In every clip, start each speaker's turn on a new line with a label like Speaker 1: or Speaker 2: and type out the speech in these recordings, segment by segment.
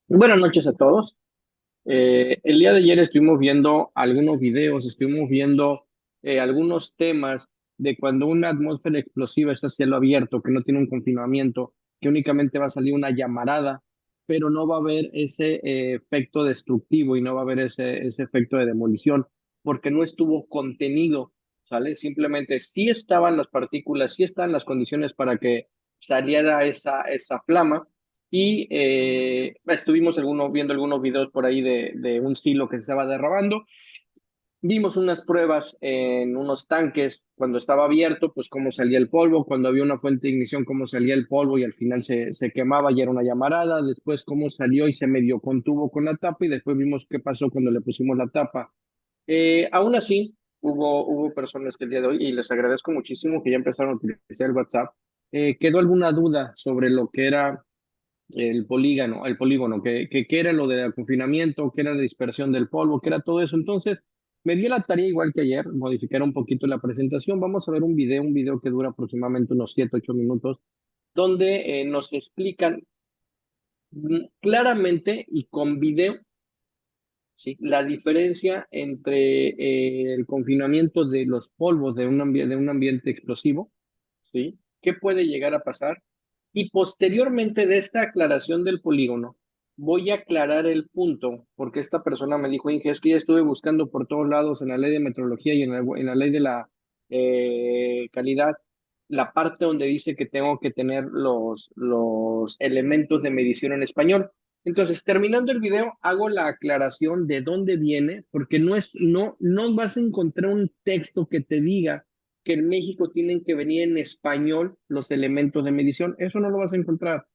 Speaker 1: Buenas noches a todos. El día de ayer estuvimos viendo algunos videos, estuvimos viendo algunos temas de cuando una atmósfera explosiva está a cielo abierto, que no tiene un confinamiento, que únicamente va a salir una llamarada, pero no va a haber ese efecto destructivo y no va a haber ese efecto de demolición, porque no estuvo contenido, ¿sale? Simplemente sí estaban las partículas, sí estaban las condiciones para que saliera esa flama y estuvimos viendo algunos videos por ahí de un silo que se estaba derramando. Vimos unas pruebas en unos tanques cuando estaba abierto, pues cómo salía el polvo, cuando había una fuente de ignición, cómo salía el polvo y al final se quemaba y era una llamarada, después cómo salió y se medio contuvo con la tapa y después vimos qué pasó cuando le pusimos la tapa. Aún así, hubo personas que el día de hoy, y les agradezco muchísimo que ya empezaron a utilizar el WhatsApp, quedó alguna duda sobre lo que era el polígono, que era lo del confinamiento, que era la dispersión del polvo, que era todo eso. Entonces, me di la tarea igual que ayer, modificar un poquito la presentación. Vamos a ver un video que dura aproximadamente unos 7 8 minutos, donde nos explican claramente y con video, ¿sí? La diferencia entre el confinamiento de los polvos de un ambiente explosivo, ¿sí? ¿Qué puede llegar a pasar? Y posteriormente de esta aclaración del polígono, voy a aclarar el punto, porque esta persona me dijo, Inge, es que ya estuve buscando por todos lados en la ley de metrología y en la ley de la calidad, la parte donde dice que tengo que tener los elementos de medición en español. Entonces, terminando el video, hago la aclaración de dónde viene, porque no vas a encontrar un texto que te diga que en México tienen que venir en español los elementos de medición. Eso no lo vas a encontrar.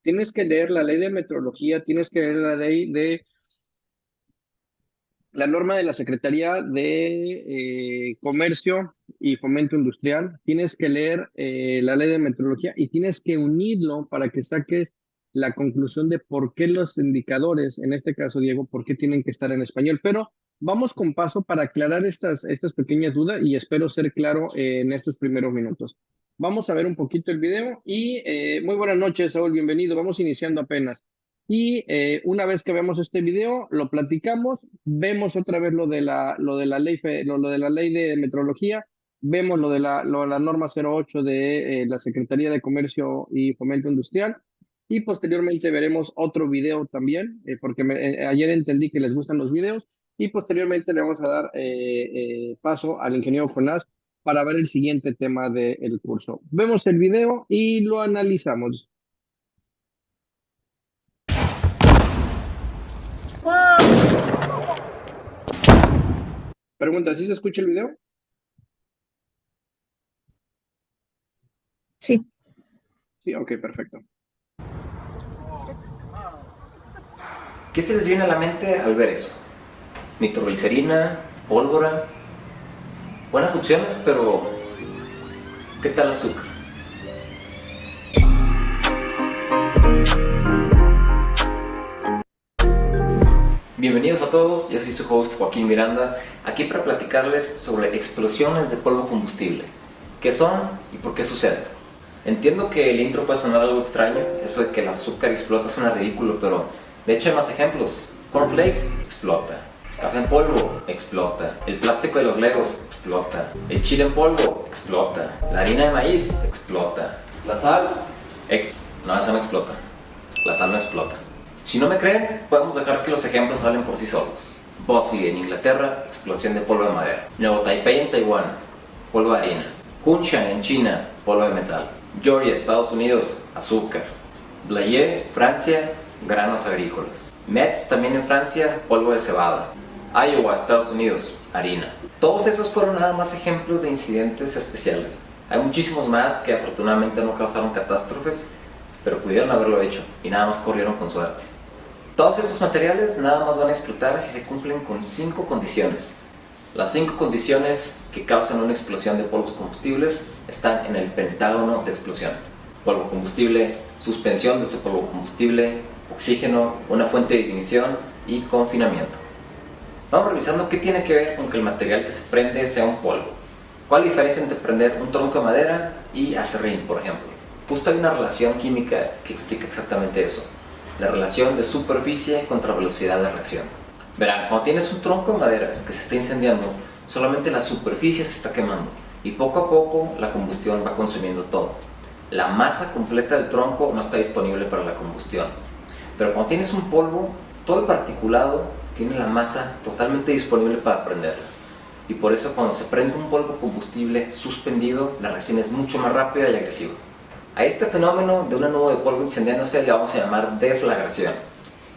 Speaker 1: Tienes que leer la ley de metrología, tienes que leer la ley de la norma de la Secretaría de Comercio y Fomento Industrial, tienes que leer la ley de metrología y tienes que unirlo para que saques la conclusión de por qué los indicadores, en este caso, Diego, por qué tienen que estar en español. Pero vamos con paso para aclarar estas pequeñas dudas y espero ser claro en estos primeros minutos. Vamos a ver un poquito el video y muy buenas noches, Saúl, bienvenido. Vamos iniciando apenas. Y una vez que veamos este video, lo platicamos, vemos otra vez lo de la ley, lo de la ley de metrología, vemos lo de la norma 08 de la Secretaría de Comercio y Fomento Industrial, y posteriormente veremos otro video también, porque ayer entendí que les gustan los videos, y posteriormente le vamos a dar paso al ingeniero Jonás para ver el siguiente tema del curso. Vemos el video y lo analizamos. Pregunta, ¿sí se escucha el video?
Speaker 2: Sí,
Speaker 1: Sí, ok, perfecto.
Speaker 3: ¿Qué se les viene a la mente al ver eso? Nitroglicerina, pólvora, buenas opciones, pero ¿qué tal azúcar? Bienvenidos a todos, yo soy su host Joaquín Miranda, aquí para platicarles sobre explosiones de polvo combustible. ¿Qué son y por qué suceden? Entiendo que el intro puede sonar algo extraño, eso de que el azúcar explota suena ridículo, pero de hecho hay más ejemplos. Cornflakes explota, café en polvo explota, el plástico de los Legos explota, el chile en polvo explota, la harina de maíz explota, la sal, no, esa no explota, la sal no explota. Si no me creen, podemos dejar que los ejemplos hablen por sí solos. Boise en Inglaterra, explosión de polvo de madera. Nuevo Taipei en Taiwán, polvo de harina. Kunshan en China, polvo de metal. Georgia, Estados Unidos, azúcar. Blayais, Francia, granos agrícolas. Metz, también en Francia, polvo de cebada. Iowa, Estados Unidos, harina. Todos esos fueron nada más ejemplos de incidentes especiales. Hay muchísimos más que afortunadamente no causaron catástrofes, pero pudieron haberlo hecho y nada más corrieron con suerte. Todos estos materiales nada más van a explotar si se cumplen con 5 condiciones. Las 5 condiciones que causan una explosión de polvos combustibles están en el pentágono de explosión. Polvo combustible, suspensión de ese polvo combustible, oxígeno, una fuente de ignición y confinamiento. Vamos revisando qué tiene que ver con que el material que se prende sea un polvo. ¿Cuál es la diferencia entre prender un tronco de madera y acerrín, por ejemplo? Justo hay una relación química que explica exactamente eso. la relación de superficie contra velocidad de reacción. Verán, cuando tienes un tronco de madera que se está incendiando, solamente la superficie se está quemando y poco a poco la combustión va consumiendo todo. La masa completa del tronco no está disponible para la combustión. Pero cuando tienes un polvo, todo el particulado tiene la masa totalmente disponible para prenderla. Y por eso cuando se prende un polvo combustible suspendido, la reacción es mucho más rápida y agresiva. A este fenómeno de una nube de polvo incendiándose le vamos a llamar deflagración.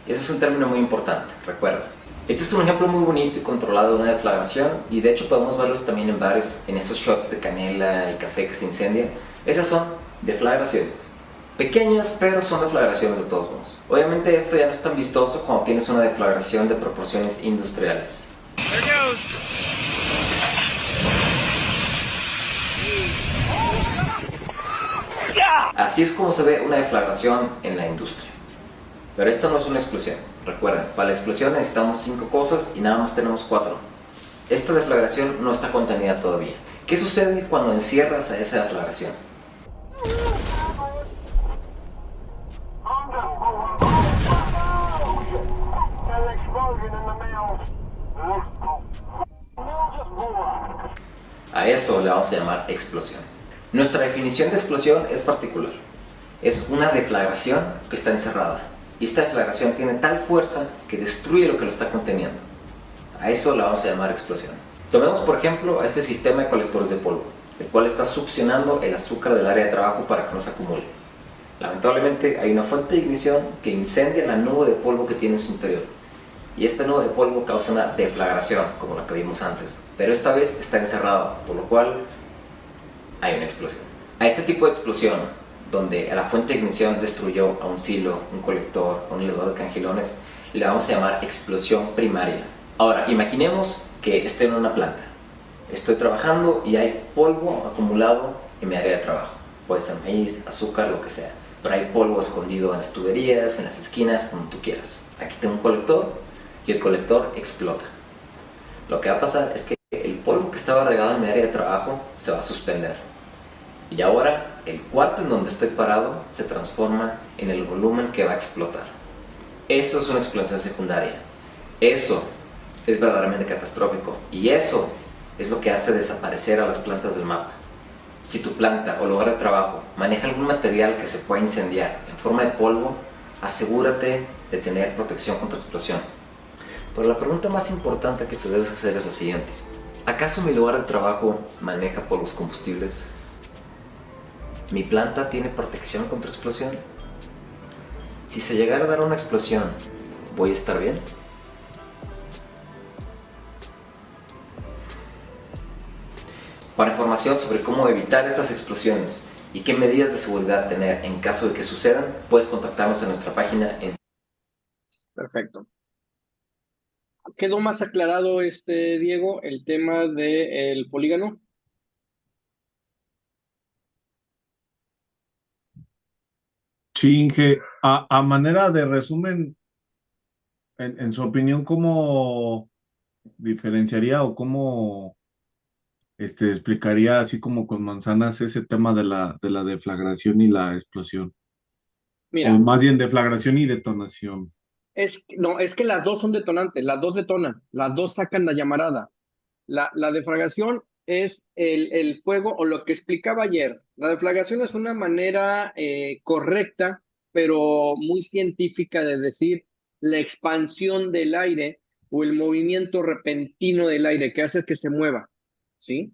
Speaker 3: Y ese es un término muy importante, recuerda. Este es un ejemplo muy bonito y controlado de una deflagración, y de hecho podemos verlos también en bares, en esos shots de canela y café que se incendia. Esas son deflagraciones. Pequeñas, pero son deflagraciones de todos modos. Obviamente esto ya no es tan vistoso cuando tienes una deflagración de proporciones industriales. Así es como se ve una deflagración en la industria. Pero esto no es una explosión. Recuerden, para la explosión necesitamos 5 cosas y nada más tenemos 4. Esta deflagración no está contenida todavía. ¿Qué sucede cuando encierras a esa deflagración? A eso le vamos a llamar explosión. Nuestra definición de explosión es particular. Es una deflagración que está encerrada. Y esta deflagración tiene tal fuerza que destruye lo que lo está conteniendo. A eso le vamos a llamar explosión. Tomemos por ejemplo a este sistema de colectores de polvo, el cual está succionando el azúcar del área de trabajo para que no se acumule. Lamentablemente hay una fuente de ignición que incendia la nube de polvo que tiene en su interior. Y esta nube de polvo causa una deflagración, como la que vimos antes, pero esta vez está encerrado, por lo cual hay una explosión. A este tipo de explosión, donde la fuente de ignición destruyó a un silo, un colector o un elevador de cangilones, le vamos a llamar explosión primaria. Ahora, imaginemos que estoy en una planta. Estoy trabajando y hay polvo acumulado en mi área de trabajo. Puede ser maíz, azúcar, lo que sea. Pero hay polvo escondido en las tuberías, en las esquinas, como tú quieras. Aquí tengo un colector y el colector explota. Lo que va a pasar es que el polvo que estaba regado en mi área de trabajo se va a suspender. Y ahora el cuarto en donde estoy parado se transforma en el volumen que va a explotar. Eso es una explosión secundaria. Eso es verdaderamente catastrófico. Y eso es lo que hace desaparecer a las plantas del mapa. Si tu planta o lugar de trabajo maneja algún material que se pueda incendiar en forma de polvo, asegúrate de tener protección contra explosión. Pero la pregunta más importante que te debes hacer es la siguiente. ¿Acaso mi lugar de trabajo maneja polvos combustibles? ¿Mi planta tiene protección contra explosión? Si se llegara a dar una explosión, ¿voy a estar bien? Para información sobre cómo evitar estas explosiones y qué medidas de seguridad tener en caso de que sucedan, puedes contactarnos en nuestra página en...
Speaker 1: Perfecto. ¿Quedó más aclarado, Diego, el tema del polígono?
Speaker 2: Sí, Inge, a manera de resumen, en su opinión, ¿cómo diferenciaría o cómo explicaría así como con manzanas ese tema de la deflagración y la explosión? O
Speaker 1: Mira,
Speaker 2: más bien deflagración y detonación.
Speaker 1: no, es que las dos son detonantes, las dos detonan, las dos sacan la llamarada. La deflagración es el fuego, o lo que explicaba ayer. La deflagración es una manera correcta, pero muy científica de decir la expansión del aire o el movimiento repentino del aire que hace que se mueva, ¿sí?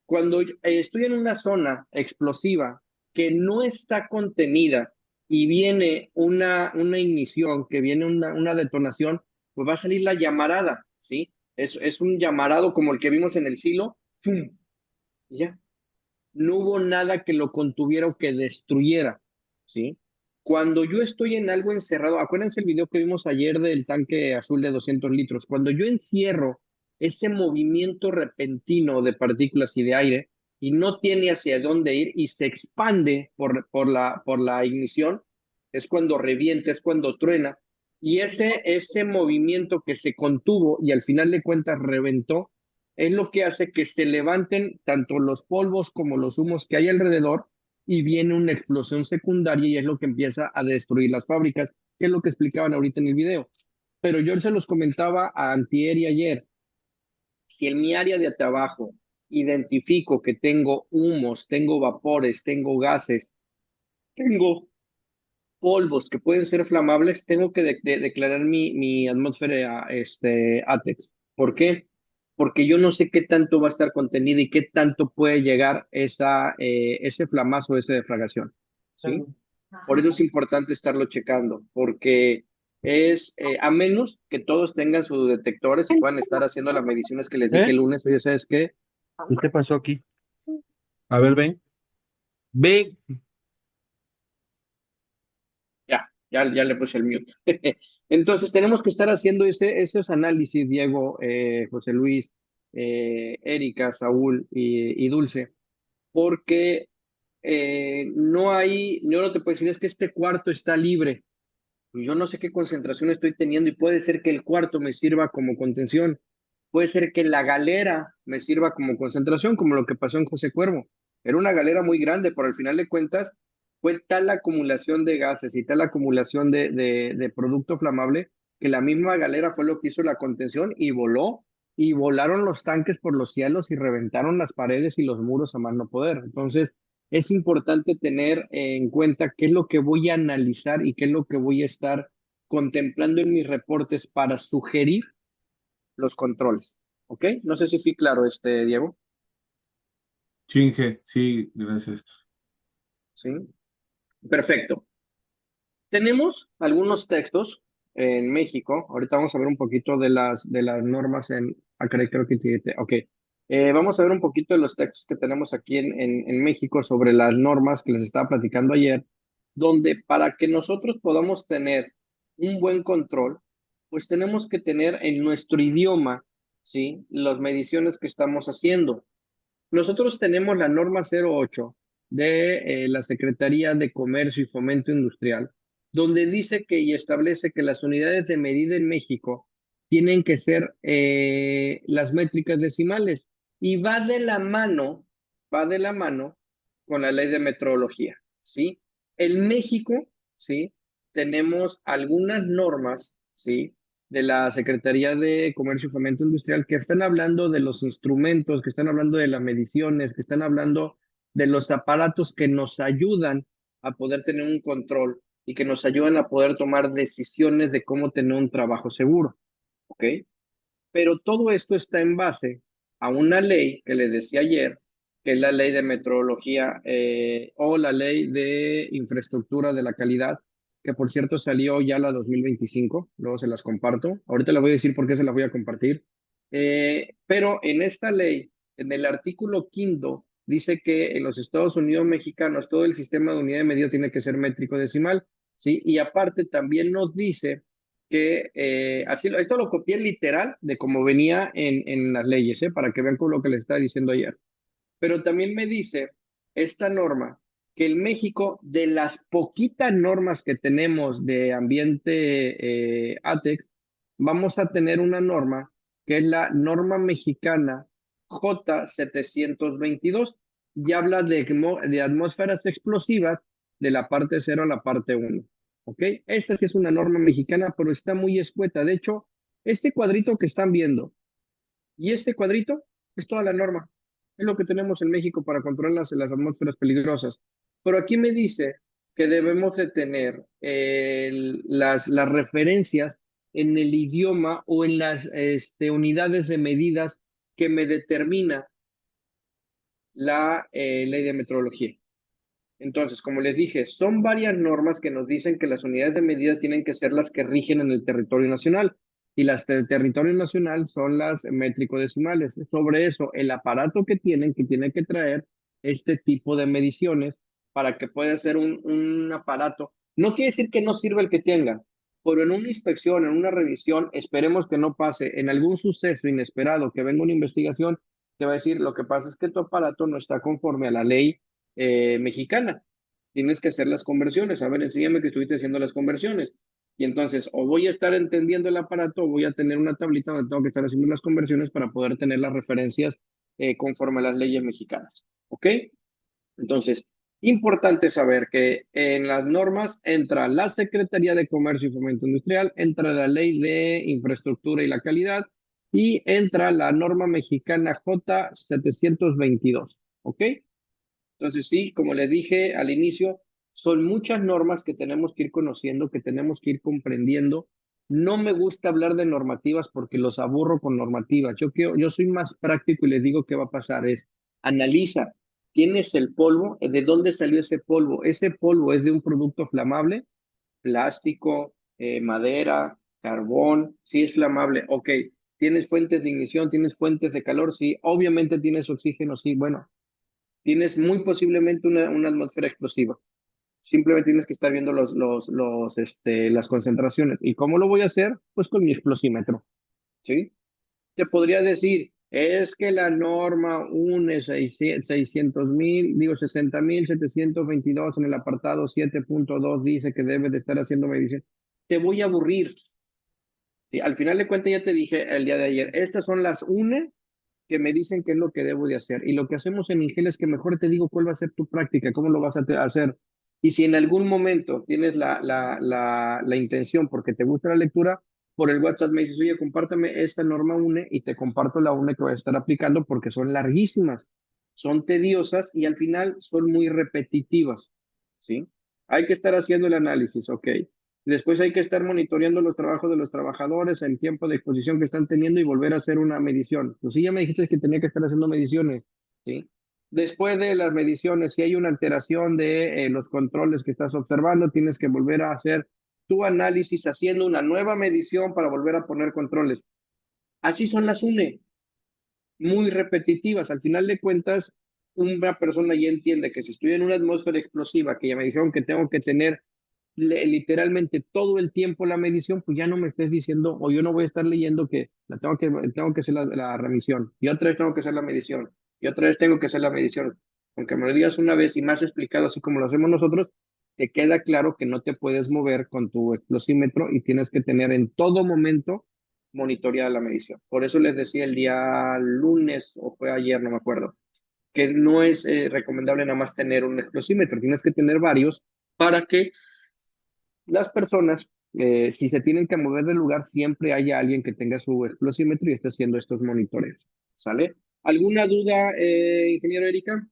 Speaker 1: Cuando estoy en una zona explosiva que no está contenida y viene una ignición, que viene una detonación, pues va a salir la llamarada, ¿sí? Es un llamarado como el que vimos en el silo, ¡fum! Y ya. No hubo nada que lo contuviera o que destruyera, ¿sí? Cuando yo estoy en algo encerrado, acuérdense el video que vimos ayer del tanque azul de 200 litros, cuando yo encierro ese movimiento repentino de partículas y de aire y no tiene hacia dónde ir y se expande por la ignición, es cuando revienta, es cuando truena. Y ese movimiento que se contuvo y al final de cuentas reventó, es lo que hace que se levanten tanto los polvos como los humos que hay alrededor y viene una explosión secundaria y es lo que empieza a destruir las fábricas que es lo que explicaban ahorita en el video. Pero yo se los comentaba a antier y ayer. Si en mi área de trabajo identifico que tengo humos, tengo vapores, tengo gases, tengo polvos que pueden ser flamables, tengo que declarar mi atmósfera ATEX. ¿Por qué? Porque yo no sé qué tanto va a estar contenido y qué tanto puede llegar ese flamazo, esa defragación. ¿Sí? Por eso es importante estarlo checando, porque a menos que todos tengan sus detectores y puedan estar haciendo las mediciones que les dije el lunes, oye, ¿sabes qué?
Speaker 4: ¿Qué te pasó aquí? A ver, ven. Ven.
Speaker 1: Ya le puse el mute. Entonces tenemos que estar haciendo esos análisis, Diego, José Luis, Erika, Saúl y Dulce, porque yo no te puedo decir, es que este cuarto está libre. Yo no sé qué concentración estoy teniendo y puede ser que el cuarto me sirva como contención. Puede ser que la galera me sirva como concentración, como lo que pasó en José Cuervo. Era una galera muy grande, pero al final de cuentas fue tal la acumulación de gases y tal la acumulación de producto flamable que la misma galera fue lo que hizo la contención y voló, y volaron los tanques por los cielos y reventaron las paredes y los muros a más no poder. Entonces, es importante tener en cuenta qué es lo que voy a analizar y qué es lo que voy a estar contemplando en mis reportes para sugerir los controles. ¿Ok? No sé si fui claro, Diego.
Speaker 2: Chinge, sí, gracias.
Speaker 1: Sí. Perfecto. Tenemos algunos textos en México. Ahorita vamos a ver un poquito de las normas creo que ok. Vamos a ver un poquito de los textos que tenemos aquí en México sobre las normas que les estaba platicando ayer, donde para que nosotros podamos tener un buen control, pues tenemos que tener en nuestro idioma, ¿sí? Las mediciones que estamos haciendo. Nosotros tenemos la norma 08 de la Secretaría de Comercio y Fomento Industrial, donde dice que y establece que las unidades de medida en México tienen que ser las métricas decimales y va de la mano con la ley de metrología, ¿sí? En México, ¿sí? Tenemos algunas normas, ¿sí? De la Secretaría de Comercio y Fomento Industrial que están hablando de los instrumentos, que están hablando de las mediciones, que están hablando de los aparatos que nos ayudan a poder tener un control y que nos ayudan a poder tomar decisiones de cómo tener un trabajo seguro, ¿ok? Pero todo esto está en base a una ley que les decía ayer, que es la ley de metrología o la ley de infraestructura de la calidad, que por cierto salió ya la 2025, luego se las comparto. Ahorita les voy a decir por qué se las voy a compartir. Pero en esta ley, en el artículo quinto, dice que en los Estados Unidos mexicanos todo el sistema de unidad de medida tiene que ser métrico decimal, ¿sí? Y aparte también nos dice que esto lo copié literal de cómo venía en las leyes, para que vean con lo que les estaba diciendo ayer. Pero también me dice esta norma que en México, de las poquitas normas que tenemos de ambiente ATEX, vamos a tener una norma que es la norma mexicana J722 y habla de atmósferas explosivas de la parte 0 a la parte 1. ¿Ok? Esta sí es una norma mexicana, pero está muy escueta. De hecho, este cuadrito que están viendo y este cuadrito es toda la norma. Es lo que tenemos en México para controlar las atmósferas peligrosas. Pero aquí me dice que debemos de tener las referencias en el idioma o en las unidades de medidas que me determina la ley de metrología. Entonces, como les dije, son varias normas que nos dicen que las unidades de medida tienen que ser las que rigen en el territorio nacional y las del territorio nacional son las métrico-decimales. Sobre eso, el aparato que tiene que traer este tipo de mediciones para que pueda ser un aparato. No quiere decir que no sirva el que tengan, pero en una inspección, en una revisión, esperemos que no pase en algún suceso inesperado, que venga una investigación, te va a decir, lo que pasa es que tu aparato no está conforme a la ley mexicana. Tienes que hacer las conversiones. A ver, enséñame que estuviste haciendo las conversiones. Y entonces, o voy a estar entendiendo el aparato, o voy a tener una tablita donde tengo que estar haciendo las conversiones para poder tener las referencias conforme a las leyes mexicanas. ¿Ok? Entonces, Importante saber que en las normas entra la Secretaría de Comercio y Fomento Industrial, entra la Ley de Infraestructura y la Calidad y entra la norma mexicana J722, ¿ok? Entonces sí, como les dije al inicio, son muchas normas que tenemos que ir conociendo, que tenemos que ir comprendiendo. No me gusta hablar de normativas porque los aburro con normativas. Yo soy más práctico y les digo qué va a pasar es, analiza, ¿tienes el polvo? ¿De dónde salió ese polvo? ¿Ese polvo es de un producto flamable? Plástico, madera, carbón, sí es flamable, ok. ¿Tienes fuentes de ignición? ¿Tienes fuentes de calor? Sí, obviamente tienes oxígeno, sí, bueno, tienes muy posiblemente una atmósfera explosiva. Simplemente tienes que estar viendo las concentraciones. ¿Y cómo lo voy a hacer? Pues con mi explosímetro, ¿sí? Te podría decir, es que la norma une 600,000, digo 60,722 en el apartado 7.2 dice que debe de estar haciendo medición. Te voy a aburrir. ¿Sí? Al final de cuentas ya te dije el día de ayer, estas son las UNE que me dicen qué es lo que debo de hacer. Y lo que hacemos en Ingel es que mejor te digo cuál va a ser tu práctica, cómo lo vas a hacer. Y si en algún momento tienes la intención, porque te gusta la lectura, por el WhatsApp me dices, oye, compártame esta norma UNE y te comparto la UNE que voy a estar aplicando porque son larguísimas, son tediosas y al final son muy repetitivas, ¿sí? Hay que estar haciendo el análisis, ok. Después hay que estar monitoreando los trabajos de los trabajadores, el tiempo de exposición que están teniendo y volver a hacer una medición. Pues sí, ya me dijiste que tenía que estar haciendo mediciones, ¿sí? Después de las mediciones, si hay una alteración de los controles que estás observando, tienes que volver a hacer tu análisis haciendo una nueva medición para volver a poner controles. Así son las UNE, muy repetitivas. Al final de cuentas, una persona ya entiende que si estoy en una atmósfera explosiva, que ya me dijeron que tengo que tener literalmente todo el tiempo la medición, pues ya no me estés diciendo, o yo no voy a estar leyendo que tengo que hacer la remisión, y otra vez tengo que hacer la medición, y otra vez tengo que hacer la medición. Aunque me lo digas una vez y más explicado, así como lo hacemos nosotros, te queda claro que no te puedes mover con tu explosímetro y tienes que tener en todo momento monitoreada la medición. Por eso les decía el día lunes, o fue ayer, no me acuerdo, que no es recomendable nada más tener un explosímetro, tienes que tener varios para que las personas, si se tienen que mover del lugar, siempre haya alguien que tenga su explosímetro y esté haciendo estos monitoreos. ¿Sale? ¿Alguna duda, ingeniero Erika?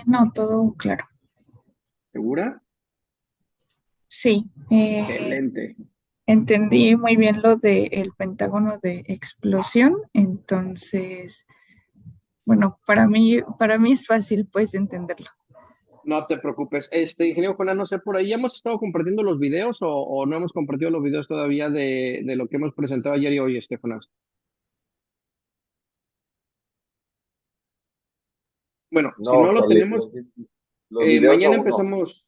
Speaker 5: No, todo claro.
Speaker 1: ¿Segura?
Speaker 5: Sí,
Speaker 1: Excelente.
Speaker 5: entendí muy bien lo del pentágono de explosión, entonces, bueno, para mí es fácil pues entenderlo.
Speaker 1: No te preocupes. Ingeniero Jonás, no sé, por ahí hemos estado compartiendo los videos o no hemos compartido los videos todavía de lo que hemos presentado ayer y hoy, Jonás. Bueno, si no
Speaker 6: No,
Speaker 1: lo
Speaker 6: Carly,
Speaker 1: tenemos,
Speaker 6: los videos
Speaker 1: mañana
Speaker 6: aún no.
Speaker 1: empezamos.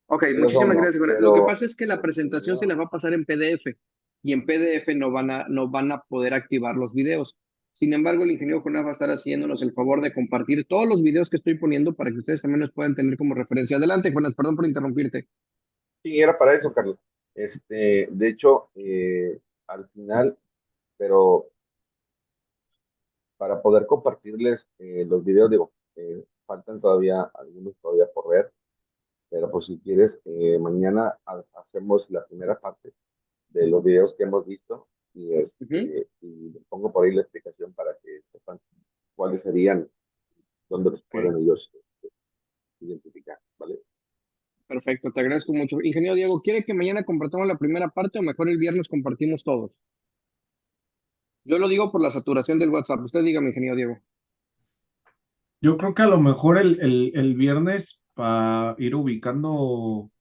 Speaker 1: Ok,
Speaker 6: Videos aún
Speaker 1: muchísimas
Speaker 6: no,
Speaker 1: gracias. Lo que
Speaker 6: pero
Speaker 1: pasa es que la presentación se les va a pasar en PDF y en PDF no van a poder activar los videos. Sin embargo, el ingeniero Jonás va a estar haciéndonos el favor de compartir todos los videos que estoy poniendo para que ustedes también los puedan tener como referencia. Adelante, Jonás, perdón por interrumpirte.
Speaker 6: sí, era para eso, Carlos. De hecho, al final, pero para poder compartirles los videos, digo, faltan todavía algunos todavía por ver, pero pues si quieres, mañana hacemos la primera parte de los videos que hemos visto
Speaker 1: Ujú.
Speaker 6: y les pongo por ahí la explicación para que sepan cuáles serían, dónde los
Speaker 1: Ok,
Speaker 6: pueden ellos identificar, ¿vale?
Speaker 1: perfecto, te agradezco mucho. Ingeniero Diego, ¿quiere que mañana compartamos la primera parte o mejor el viernes compartimos todos? Yo lo digo por la saturación del WhatsApp. Usted dígame, ingeniero Diego.
Speaker 2: Yo creo que a lo mejor el viernes para ir ubicando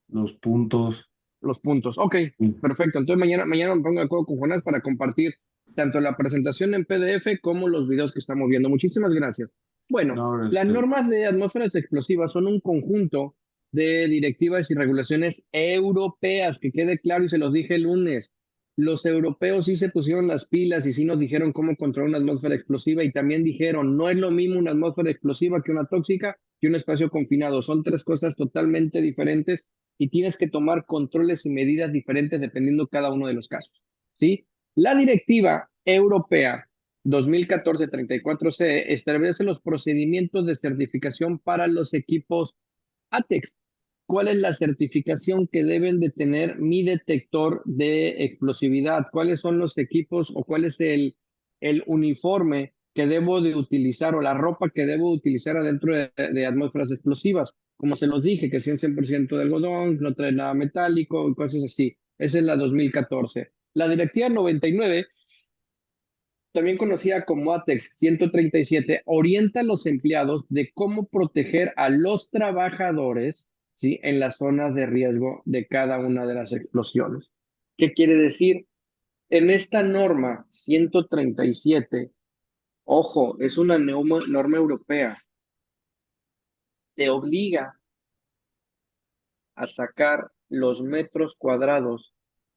Speaker 2: los puntos.
Speaker 1: Los puntos. Ok,
Speaker 2: Sí.
Speaker 1: perfecto. Entonces mañana me pongo de acuerdo con Jonás para compartir tanto la presentación en PDF como los videos que estamos viendo. Muchísimas gracias. Bueno,
Speaker 2: No,
Speaker 1: las normas de atmósferas explosivas son un conjunto de directivas y regulaciones europeas, que quede claro y se los dije el lunes. Los europeos sí se pusieron las pilas y sí nos dijeron cómo controlar una atmósfera explosiva y también dijeron, no es lo mismo una atmósfera explosiva que una tóxica que un espacio confinado. Son tres cosas totalmente diferentes y tienes que tomar controles y medidas diferentes dependiendo cada uno de los casos, ¿sí? La directiva europea 2014-34 CE establece los procedimientos de certificación para los equipos ATEX. ¿Cuál es la certificación que deben de tener mi detector de explosividad? ¿Cuáles son los equipos o cuál es el uniforme que debo de utilizar o la ropa que debo utilizar adentro de atmósferas explosivas? Como se los dije, que sean 100% de algodón, no trae nada metálico y cosas así. Esa es la 2014. La Directiva 99, también conocida como ATEX 137, orienta a los empleados de cómo proteger a los trabajadores, ¿sí?, en las zonas de riesgo de cada una de las explosiones. ¿Qué quiere decir? En esta norma 137, ojo, es una norma europea, te obliga a sacar los metros cuadrados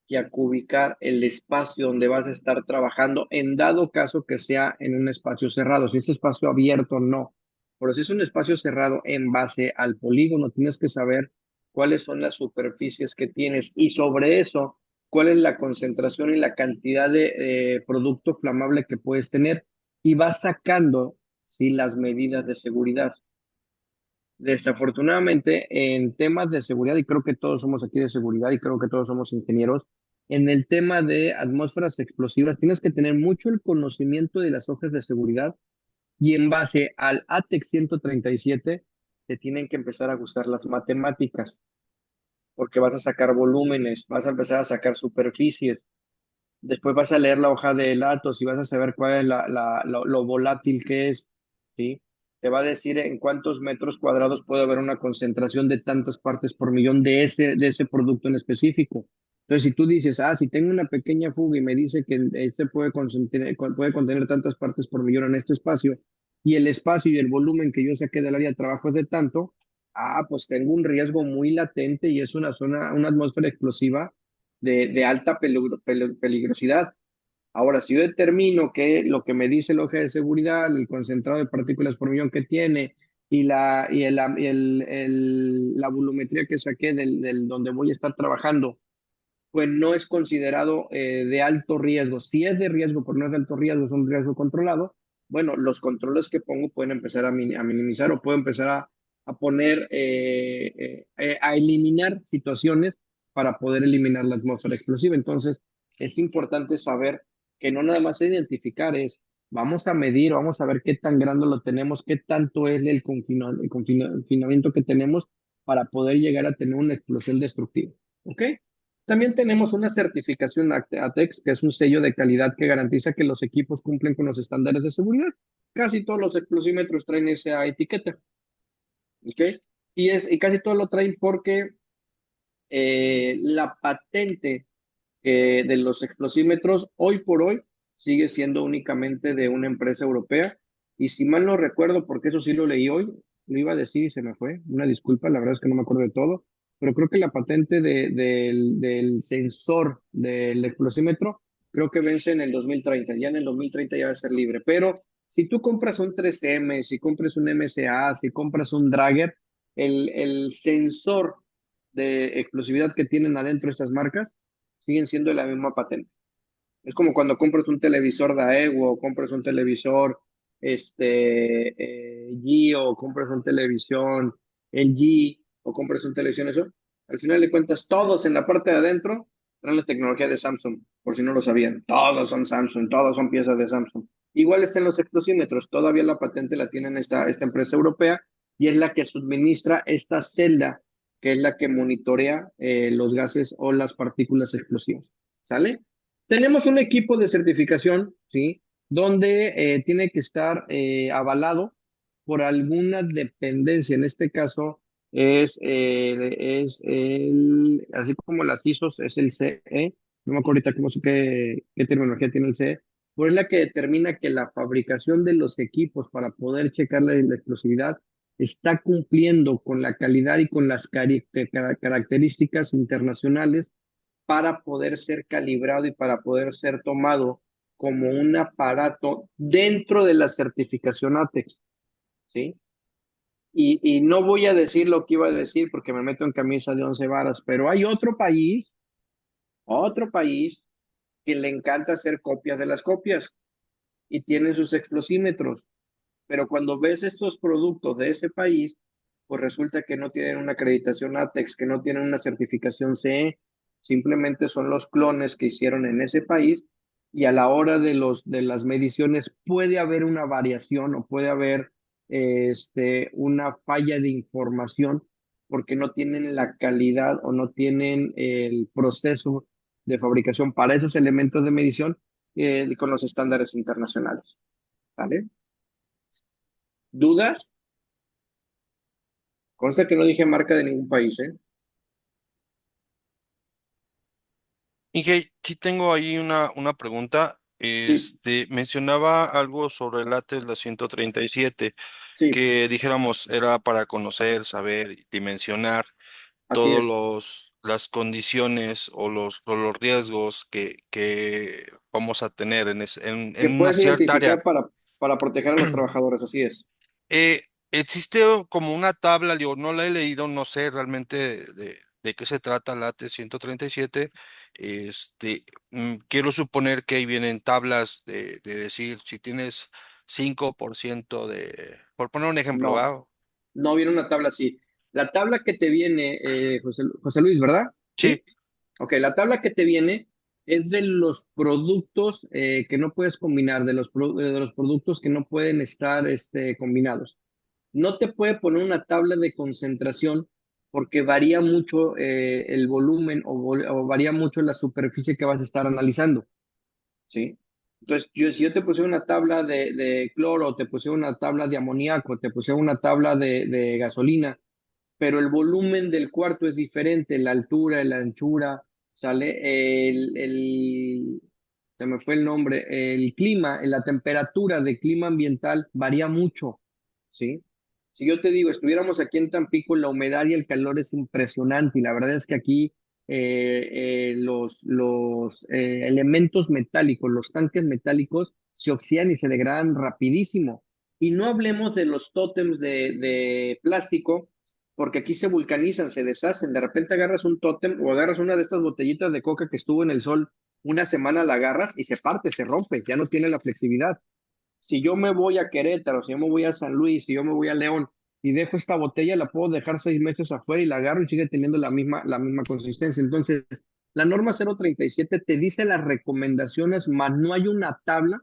Speaker 1: y a cubicar el espacio donde vas a estar trabajando, en dado caso que sea en un espacio cerrado. Si es espacio abierto, no. Pero si es un espacio cerrado en base al polígono, tienes que saber cuáles son las superficies que tienes y sobre eso, cuál es la concentración y la cantidad de producto flamable que puedes tener y vas sacando, ¿sí?, las medidas de seguridad. Desafortunadamente, en temas de seguridad, y creo que todos somos aquí de seguridad y creo que todos somos ingenieros, en el tema de atmósferas explosivas tienes que tener mucho el conocimiento de las hojas de seguridad y en base al ATEX 137 te tienen que empezar a gustar las matemáticas porque vas a sacar volúmenes, vas a empezar a sacar superficies. Después vas a leer la hoja de datos y vas a saber cuál es lo volátil que es, ¿sí? Te va a decir en cuántos metros cuadrados puede haber una concentración de tantas partes por millón de ese producto en específico. Entonces, si tú dices, si tengo una pequeña fuga y me dice que este puede contener tantas partes por millón en este espacio, y el espacio y el volumen que yo saqué del área de trabajo es de tanto, pues tengo un riesgo muy latente y es una zona, una atmósfera explosiva de alta peligrosidad. Ahora, si yo determino que lo que me dice el hoja de seguridad, el concentrado de partículas por millón que tiene la volumetría que saqué del donde voy a estar trabajando, pues no es considerado de alto riesgo. Si es de riesgo, pero no es de alto riesgo, es un riesgo controlado, bueno, los controles que pongo pueden empezar a minimizar o puedo empezar a poner, a eliminar situaciones para poder eliminar la atmósfera explosiva. Entonces, es importante saber que no nada más identificar es, vamos a medir, vamos a ver qué tan grande lo tenemos, qué tanto es el confinamiento que tenemos para poder llegar a tener una explosión destructiva. ¿Ok? También tenemos una certificación ATEX, que es un sello de calidad que garantiza que los equipos cumplen con los estándares de seguridad. Casi todos los explosímetros traen esa etiqueta, ¿ok? Y casi todos lo traen porque la patente de los explosímetros hoy por hoy sigue siendo únicamente de una empresa europea. Y si mal no recuerdo, porque eso sí lo leí hoy, lo iba a decir y se me fue, una disculpa, la verdad es que no me acuerdo de todo, pero creo que la patente del sensor del explosímetro creo que vence en el 2030, ya en el 2030 ya va a ser libre, pero si tú compras un 3M, si compras un MSA, si compras un Drager, el sensor de explosividad que tienen adentro estas marcas siguen siendo de la misma patente. Es como cuando compras un televisor Daewoo, o compras un televisor G, o compras un televisión LG, o compras un televisión eso. Al final de cuentas, todos en la parte de adentro traen la tecnología de Samsung, por si no lo sabían. Todos son Samsung, todos son piezas de Samsung. Igual están los explosímetros, todavía la patente la tienen esta empresa europea y es la que suministra esta celda, que es la que monitorea los gases o las partículas explosivas. ¿Sale? Tenemos un equipo de certificación, ¿sí? Donde tiene que estar avalado por alguna dependencia. En este caso así como las ISOs, es el CE. No me acuerdo ahorita qué terminología tiene el CE, pero es la que determina que la fabricación de los equipos para poder checar la explosividad está cumpliendo con la calidad y con las características internacionales para poder ser calibrado y para poder ser tomado como un aparato dentro de la certificación ATEX, ¿sí? Y no voy a decir lo que iba a decir porque me meto en camisa de 11 varas, pero hay otro país que le encanta hacer copias de las copias. y tienen sus explosímetros, pero cuando ves estos productos de ese país, pues resulta que no tienen una acreditación ATEX, que no tienen una certificación CE, simplemente son los clones que hicieron en ese país y a la hora de las mediciones puede haber una variación o puede haber una falla de información porque no tienen la calidad o no tienen el proceso de fabricación para esos elementos de medición con los estándares internacionales. ¿Vale? ¿Dudas? Consta que no dije marca de ningún país, ¿eh?
Speaker 4: Inge, sí tengo ahí una pregunta.
Speaker 1: Sí,
Speaker 4: Mencionaba algo sobre el Atlas 137,
Speaker 1: sí,
Speaker 4: que dijéramos era para conocer, saber, dimensionar
Speaker 1: así
Speaker 4: todos
Speaker 1: es.
Speaker 4: las condiciones o los riesgos que vamos a tener
Speaker 1: Que
Speaker 4: en una
Speaker 1: puedes
Speaker 4: cierta área.
Speaker 1: identificar para proteger a los trabajadores, así es.
Speaker 4: Existe como una tabla, digo, no la he leído, no sé realmente de qué se trata la AT-137. Quiero suponer que ahí vienen tablas de decir si tienes 5% por poner un ejemplo,
Speaker 1: No,
Speaker 4: ¿va?
Speaker 1: no viene una tabla así. La tabla que te viene, José Luis, ¿verdad?
Speaker 4: Sí,
Speaker 1: Sí. Ok, la tabla que te viene es de los productos que no puedes combinar, de los productos que no pueden estar combinados. No te puede poner una tabla de concentración porque varía mucho el volumen o varía mucho la superficie que vas a estar analizando, ¿sí? Entonces, si yo te pusiera una tabla de cloro, te pusiera una tabla de amoníaco, te pusiera una tabla de gasolina, pero el volumen del cuarto es diferente, la altura, la anchura, ¿sale? Se me fue el nombre, el clima, la temperatura de clima ambiental varía mucho, ¿sí? Si yo te digo, estuviéramos aquí en Tampico, la humedad y el calor es impresionante y la verdad es que aquí los elementos metálicos, los tanques metálicos se oxidan y se degradan rapidísimo. Y no hablemos de los tótems de plástico porque aquí se vulcanizan, se deshacen. De repente agarras un tótem o agarras una de estas botellitas de coca que estuvo en el sol una semana, la agarras y se parte, se rompe, ya no tiene la flexibilidad. Si yo me voy a Querétaro, si yo me voy a San Luis, si yo me voy a León y dejo esta botella, la puedo dejar 6 meses afuera y la agarro y sigue teniendo la misma consistencia. Entonces, la norma 037 te dice las recomendaciones, mas no hay una tabla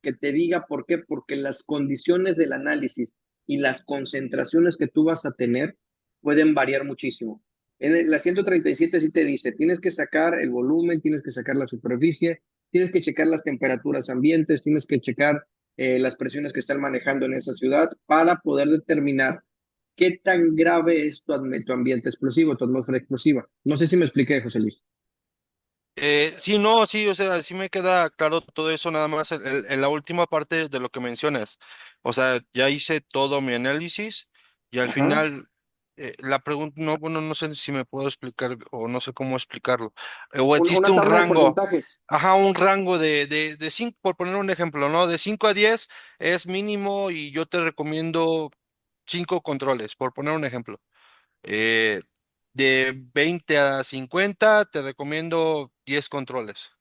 Speaker 1: que te diga por qué, porque las condiciones del análisis y las concentraciones que tú vas a tener pueden variar muchísimo. La 137 sí te dice, tienes que sacar el volumen, tienes que sacar la superficie, tienes que checar las temperaturas ambientes, tienes que checar las presiones que están manejando en esa ciudad para poder determinar qué tan grave es tu ambiente explosivo, tu atmósfera explosiva. No sé si me expliqué, José Luis.
Speaker 4: sí, no, sí, o sea, sí me queda claro todo eso, nada más en la última parte de lo que mencionas. O sea, ya hice todo mi análisis y al
Speaker 1: Ajá.
Speaker 4: final la pregunta, no, bueno, no sé si me puedo explicar o no sé cómo explicarlo. O existe
Speaker 1: Una
Speaker 4: un
Speaker 1: tabla de
Speaker 4: rango,
Speaker 1: porcentajes.
Speaker 4: ajá, un rango de 5, por poner un ejemplo, ¿no? De 5 a 10 es mínimo y yo te recomiendo 5 controles, por poner un ejemplo. Eh, de 20 a 50 te recomiendo 10 controles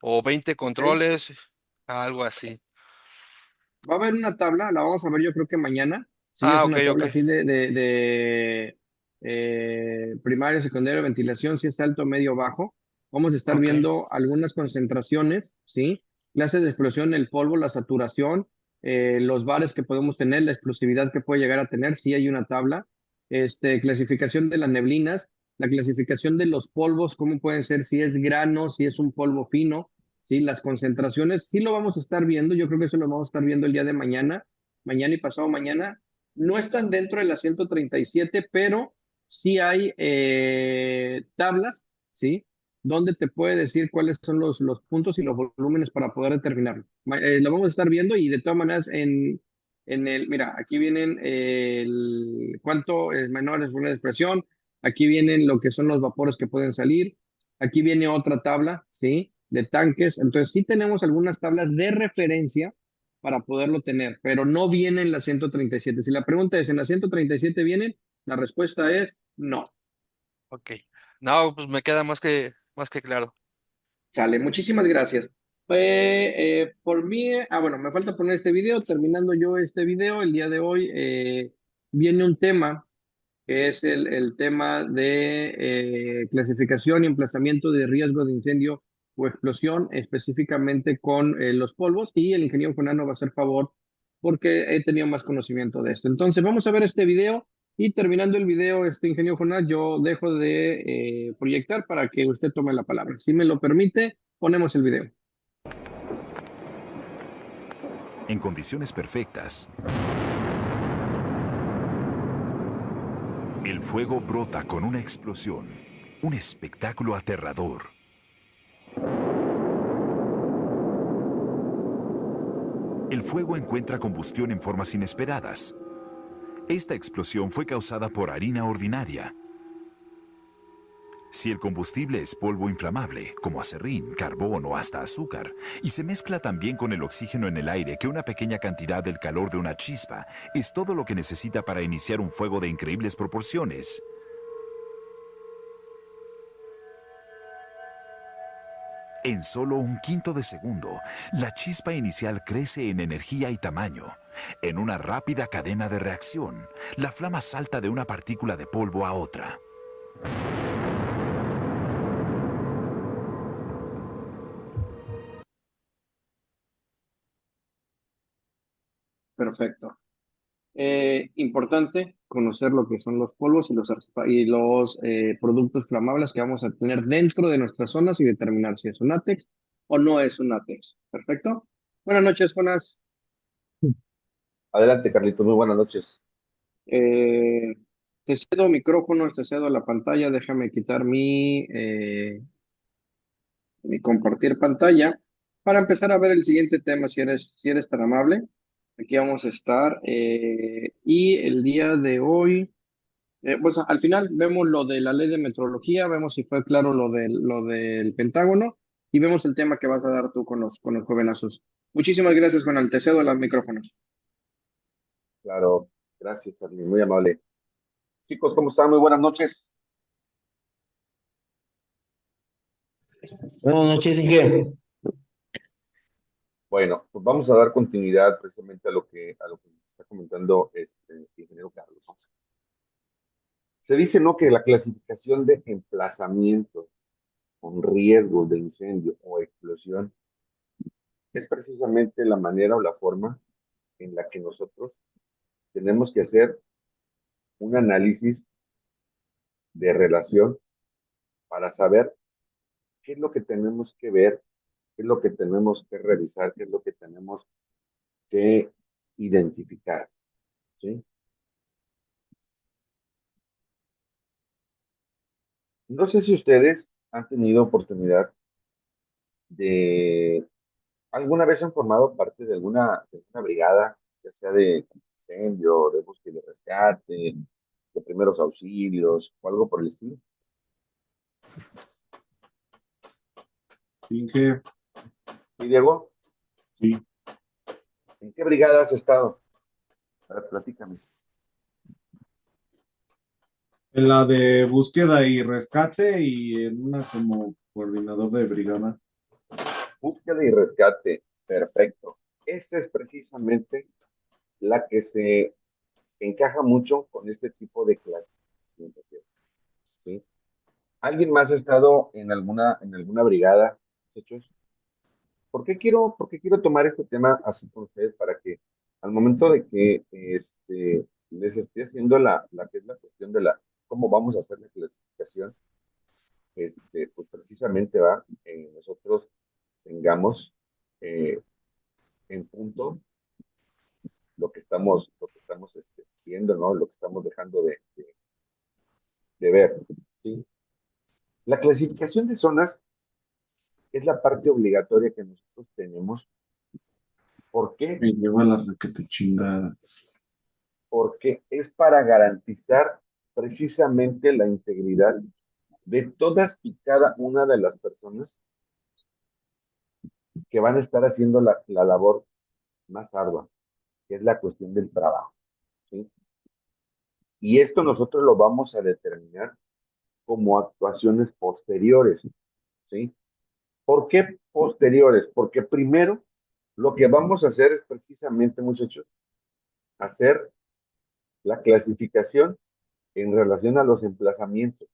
Speaker 4: o 20
Speaker 1: ¿Ok?
Speaker 4: controles, algo así.
Speaker 1: Va a haber una tabla, la vamos a ver yo creo que mañana. Sí,
Speaker 4: Ah,
Speaker 1: es
Speaker 4: ok,
Speaker 1: una
Speaker 4: ok,
Speaker 1: tabla así de primaria, secundaria, ventilación, si es alto, medio, bajo. Vamos a estar
Speaker 4: ok.
Speaker 1: viendo algunas concentraciones, ¿sí? Clases de explosión, el polvo, la saturación, los bares que podemos tener, la explosividad que puede llegar a tener, sí hay una tabla. Clasificación de las neblinas, la clasificación de los polvos, cómo pueden ser, si es grano, si es un polvo fino. Sí, las concentraciones sí lo vamos a estar viendo, yo creo que eso lo vamos a estar viendo el día de mañana, mañana y pasado mañana. No están dentro de la 137, pero sí hay tablas, ¿sí? Donde te puede decir cuáles son los puntos y los volúmenes para poder determinarlo. Lo vamos a estar viendo y de todas maneras mira, aquí vienen cuánto es menor es una expresión, aquí vienen lo que son los vapores que pueden salir, aquí viene otra tabla, ¿sí? De tanques. Entonces, sí tenemos algunas tablas de referencia para poderlo tener, pero no viene en la 137. Si la pregunta es, ¿en la 137 vienen? La respuesta es no.
Speaker 4: Ok. No, pues me queda más que claro.
Speaker 1: Sale. Muchísimas gracias. Por mí, bueno, me falta poner este video. Terminando yo este video, el día de hoy viene un tema que es el tema de clasificación y emplazamiento de riesgo de incendio o explosión, específicamente con los polvos, y el ingeniero Jonano va a hacer favor porque he tenido más conocimiento de esto. Entonces, vamos a ver este video y terminando el video, este ingeniero Jonás, yo dejo de proyectar para que usted tome la palabra. Si me lo permite, ponemos el video.
Speaker 7: En condiciones perfectas, el fuego brota con una explosión, un espectáculo aterrador. El fuego encuentra combustión en formas inesperadas. Esta explosión fue causada por harina ordinaria. Si el combustible es polvo inflamable, como aserrín, carbón o hasta azúcar, y se mezcla también con el oxígeno en el aire, que una pequeña cantidad del calor de una chispa es todo lo que necesita para iniciar un fuego de increíbles proporciones. En solo un quinto de segundo, la chispa inicial crece en energía y tamaño. En una rápida cadena de reacción, la flama salta de una partícula de polvo a otra.
Speaker 1: Perfecto. Importante conocer lo que son los polvos y los productos flamables que vamos a tener dentro de nuestras zonas y determinar si es un látex o no es un látex. Perfecto. Buenas noches, Jonas.
Speaker 6: Adelante, Carlitos, muy buenas noches.
Speaker 1: Eh, Te cedo micrófonos, te cedo la pantalla. Déjame quitar mi compartir pantalla para empezar a ver el siguiente tema, si eres tan amable. Aquí vamos a estar. Y el día de hoy. Pues al final vemos lo de la ley de metrología, vemos si fue claro lo del Pentágono y vemos el tema que vas a dar tú con los jovenazos. Muchísimas gracias, Juan. Te cedo los micrófonos.
Speaker 6: Claro, gracias, Charly, muy amable. Chicos, ¿cómo están? Muy buenas noches.
Speaker 8: Buenas noches, Inge.
Speaker 6: Bueno, pues vamos a dar continuidad precisamente a lo que está comentando este ingeniero Carlos. Se dice, ¿no?, que la clasificación de emplazamiento con riesgo de incendio o explosión es precisamente la manera o la forma en la que nosotros tenemos que hacer un análisis de relación para saber qué es lo que tenemos que ver, qué es lo que tenemos que revisar, qué es lo que tenemos que identificar, ¿sí? No sé si ustedes han tenido oportunidad de, alguna vez han formado parte de alguna brigada, ya sea de incendio, de búsqueda y rescate, de primeros auxilios o algo por el estilo.
Speaker 2: Inge,
Speaker 6: ¿Y Diego?
Speaker 2: sí.
Speaker 6: ¿En qué brigada has estado? A ver, platícame.
Speaker 2: En la de búsqueda y rescate y en una como coordinador de brigada.
Speaker 6: Búsqueda y rescate, perfecto. Esa es precisamente la que se encaja mucho con este tipo de clasificación, ¿sí? ¿Alguien más ha estado en alguna brigada, hechos? ¿Por qué quiero tomar este tema así con ustedes? Para que al momento de que les esté haciendo la que es la cuestión de cómo vamos a hacer la clasificación, pues precisamente nosotros tengamos eh, en punto lo que estamos viendo, ¿no? Lo que estamos dejando de ver, ¿sí? La clasificación de zonas es la parte obligatoria que nosotros tenemos. ¿Por qué?
Speaker 2: Me lleva la requete chingada.
Speaker 6: Porque es para garantizar precisamente la integridad de todas y cada una de las personas que van a estar haciendo la labor más ardua, que es la cuestión del trabajo, ¿sí? Y esto nosotros lo vamos a determinar como actuaciones posteriores, ¿sí? ¿Por qué? posteriores, porque primero lo que vamos a hacer es precisamente, muchachos, hacer la clasificación en relación a los emplazamientos,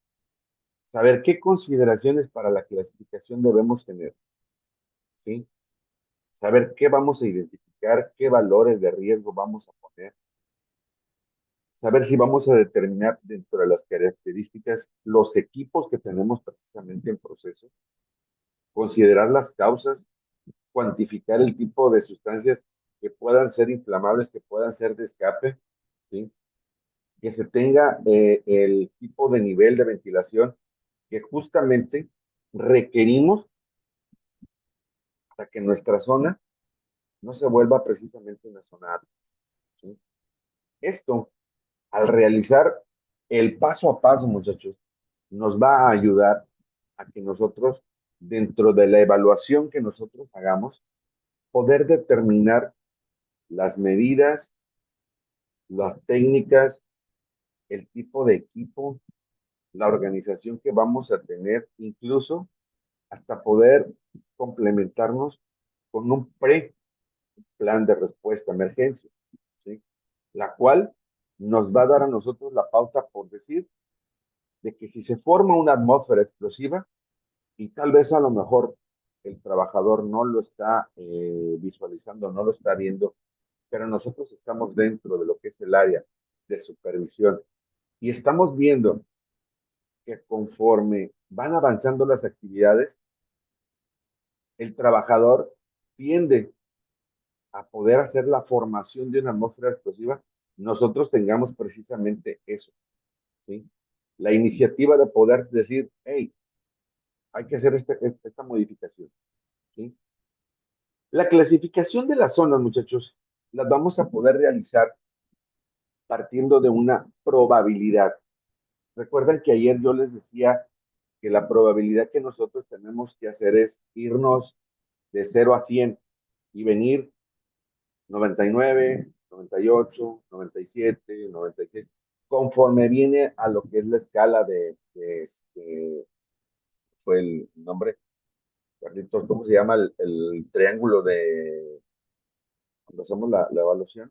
Speaker 6: saber qué consideraciones para la clasificación debemos tener, ¿sí? Saber qué vamos a identificar, qué valores de riesgo vamos a poner, saber si vamos a determinar dentro de las características los equipos que tenemos precisamente en proceso, considerar las causas, cuantificar el tipo de sustancias que puedan ser inflamables, que puedan ser de escape, ¿sí? Que se tenga el tipo de nivel de ventilación que justamente requerimos para que nuestra zona no se vuelva precisamente una zona árida, ¿sí? Esto, al realizar el paso a paso, muchachos, nos va a ayudar a que nosotros, dentro de la evaluación que nosotros hagamos, poder determinar las medidas, las técnicas, el tipo de equipo, la organización que vamos a tener, incluso hasta poder complementarnos con un plan de respuesta a emergencia, ¿sí? La cual nos va a dar a nosotros la pauta por decir de que si se forma una atmósfera explosiva y tal vez a lo mejor el trabajador no lo está visualizando, no lo está viendo, pero nosotros estamos dentro de lo que es el área de supervisión y estamos viendo que conforme van avanzando las actividades, el trabajador tiende a poder hacer la formación de una atmósfera explosiva, nosotros tengamos precisamente eso, ¿sí? La iniciativa de poder decir, hey, hay que hacer esta modificación, ¿sí? La clasificación de las zonas, muchachos, las vamos a poder realizar partiendo de una probabilidad. Recuerdan que ayer yo les decía que la probabilidad que nosotros tenemos que hacer es irnos de 0 a 100 y venir 99, 98, 97, 96, conforme viene a lo que es la escala fue el nombre, Carlitos, ¿cómo se llama el triángulo de, cuando hacemos la evaluación?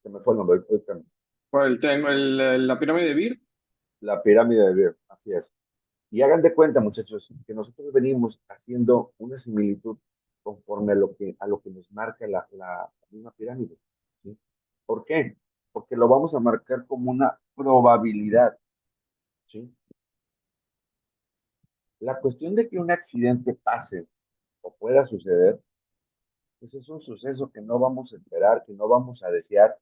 Speaker 6: Se me fue el nombre,
Speaker 1: Por la pirámide de Beer.
Speaker 6: la pirámide de Beer, así es. Y hagan de cuenta, muchachos, que nosotros venimos haciendo una similitud conforme a lo que nos marca la misma pirámide, ¿sí? ¿Por qué? Porque lo vamos a marcar como una probabilidad, ¿sí? La cuestión de que un accidente pase o pueda suceder, pues es un suceso que no vamos a esperar, que no vamos a desear,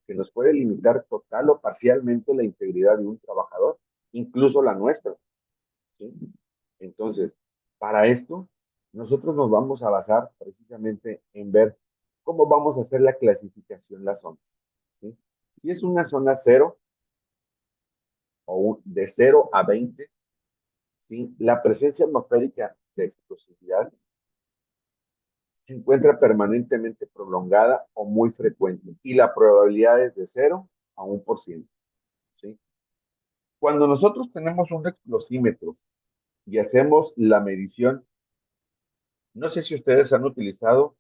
Speaker 6: que nos puede limitar total o parcialmente la integridad de un trabajador, incluso la nuestra, ¿sí? Entonces, para esto, nosotros nos vamos a basar precisamente en ver cómo vamos a hacer la clasificación de las zonas, ¿sí? Si es una zona 0 o de 0 a 20, ¿sí? La presencia atmosférica de explosividad se encuentra permanentemente prolongada o muy frecuente y la probabilidad es de 0 a 1%, ¿sí? Cuando nosotros tenemos un explosímetro y hacemos la medición, no sé si ustedes han utilizado,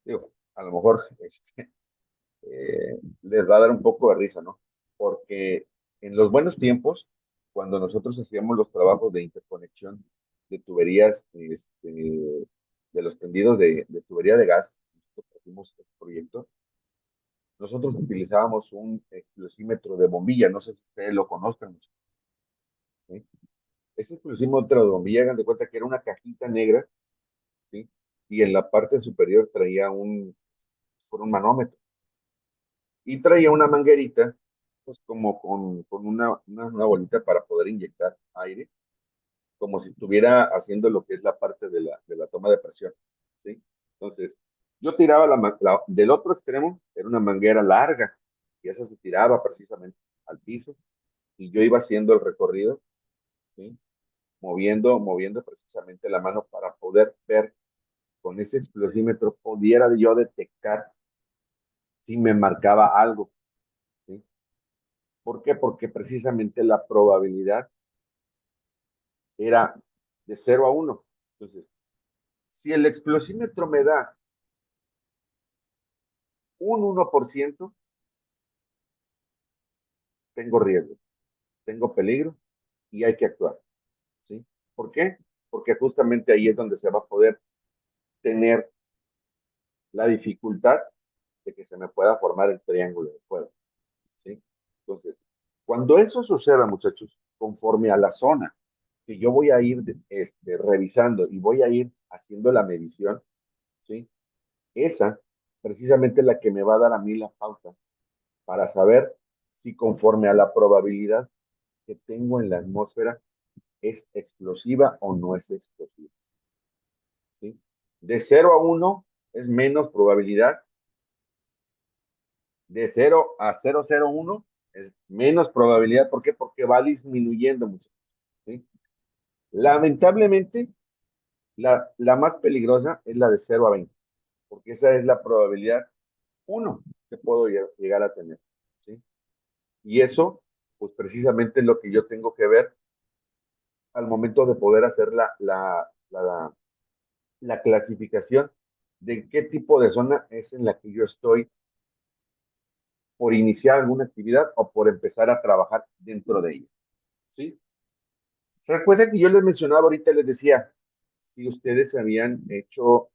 Speaker 6: digo, a lo mejor les va a dar un poco de risa, ¿no? Porque en los buenos tiempos, cuando nosotros hacíamos los trabajos de interconexión de tuberías, de los tendidos de tubería de gas, nosotros hicimos este proyecto, nosotros utilizábamos un explosímetro de bombilla, no sé si ustedes lo conozcan, ¿sí? Ese explosímetro de bombilla, hagan de cuenta que era una cajita negra, ¿sí? Y en la parte superior traía por un manómetro y traía una manguerita, pues como con una bolita para poder inyectar aire, como si estuviera haciendo lo que es la parte de la toma de presión, ¿sí? Entonces, yo tiraba del otro extremo, era una manguera larga, y esa se tiraba precisamente al piso, y yo iba haciendo el recorrido, ¿sí? Moviendo precisamente la mano para poder ver con ese explosímetro, pudiera yo detectar si me marcaba algo, ¿sí? ¿Por qué? Porque precisamente la probabilidad era de 0 a 1. Entonces, si el explosímetro me da un 1%, tengo riesgo, tengo peligro y hay que actuar, ¿sí? ¿Por qué? Porque justamente ahí es donde se va a poder tener la dificultad de que se me pueda formar el triángulo de fuego, ¿sí? Entonces, cuando eso suceda, muchachos, conforme a la zona que yo voy a ir revisando y voy a ir haciendo la medición, ¿sí? Esa precisamente es la que me va a dar a mí la pauta para saber si conforme a la probabilidad que tengo en la atmósfera es explosiva o no es explosiva, ¿sí? De 0 a 1 es menos probabilidad, de 0 a 0,01 es menos probabilidad. ¿Por qué? Porque va disminuyendo mucho, ¿sí? Lamentablemente, la más peligrosa es la de 0 a 20, porque esa es la probabilidad 1 que puedo llegar a tener, ¿sí? Y eso, pues precisamente es lo que yo tengo que ver al momento de poder hacer la clasificación de qué tipo de zona es en la que yo estoy por iniciar alguna actividad o por empezar a trabajar dentro de ella, ¿sí? Recuerden que yo les mencionaba ahorita, les decía, si ustedes habían hecho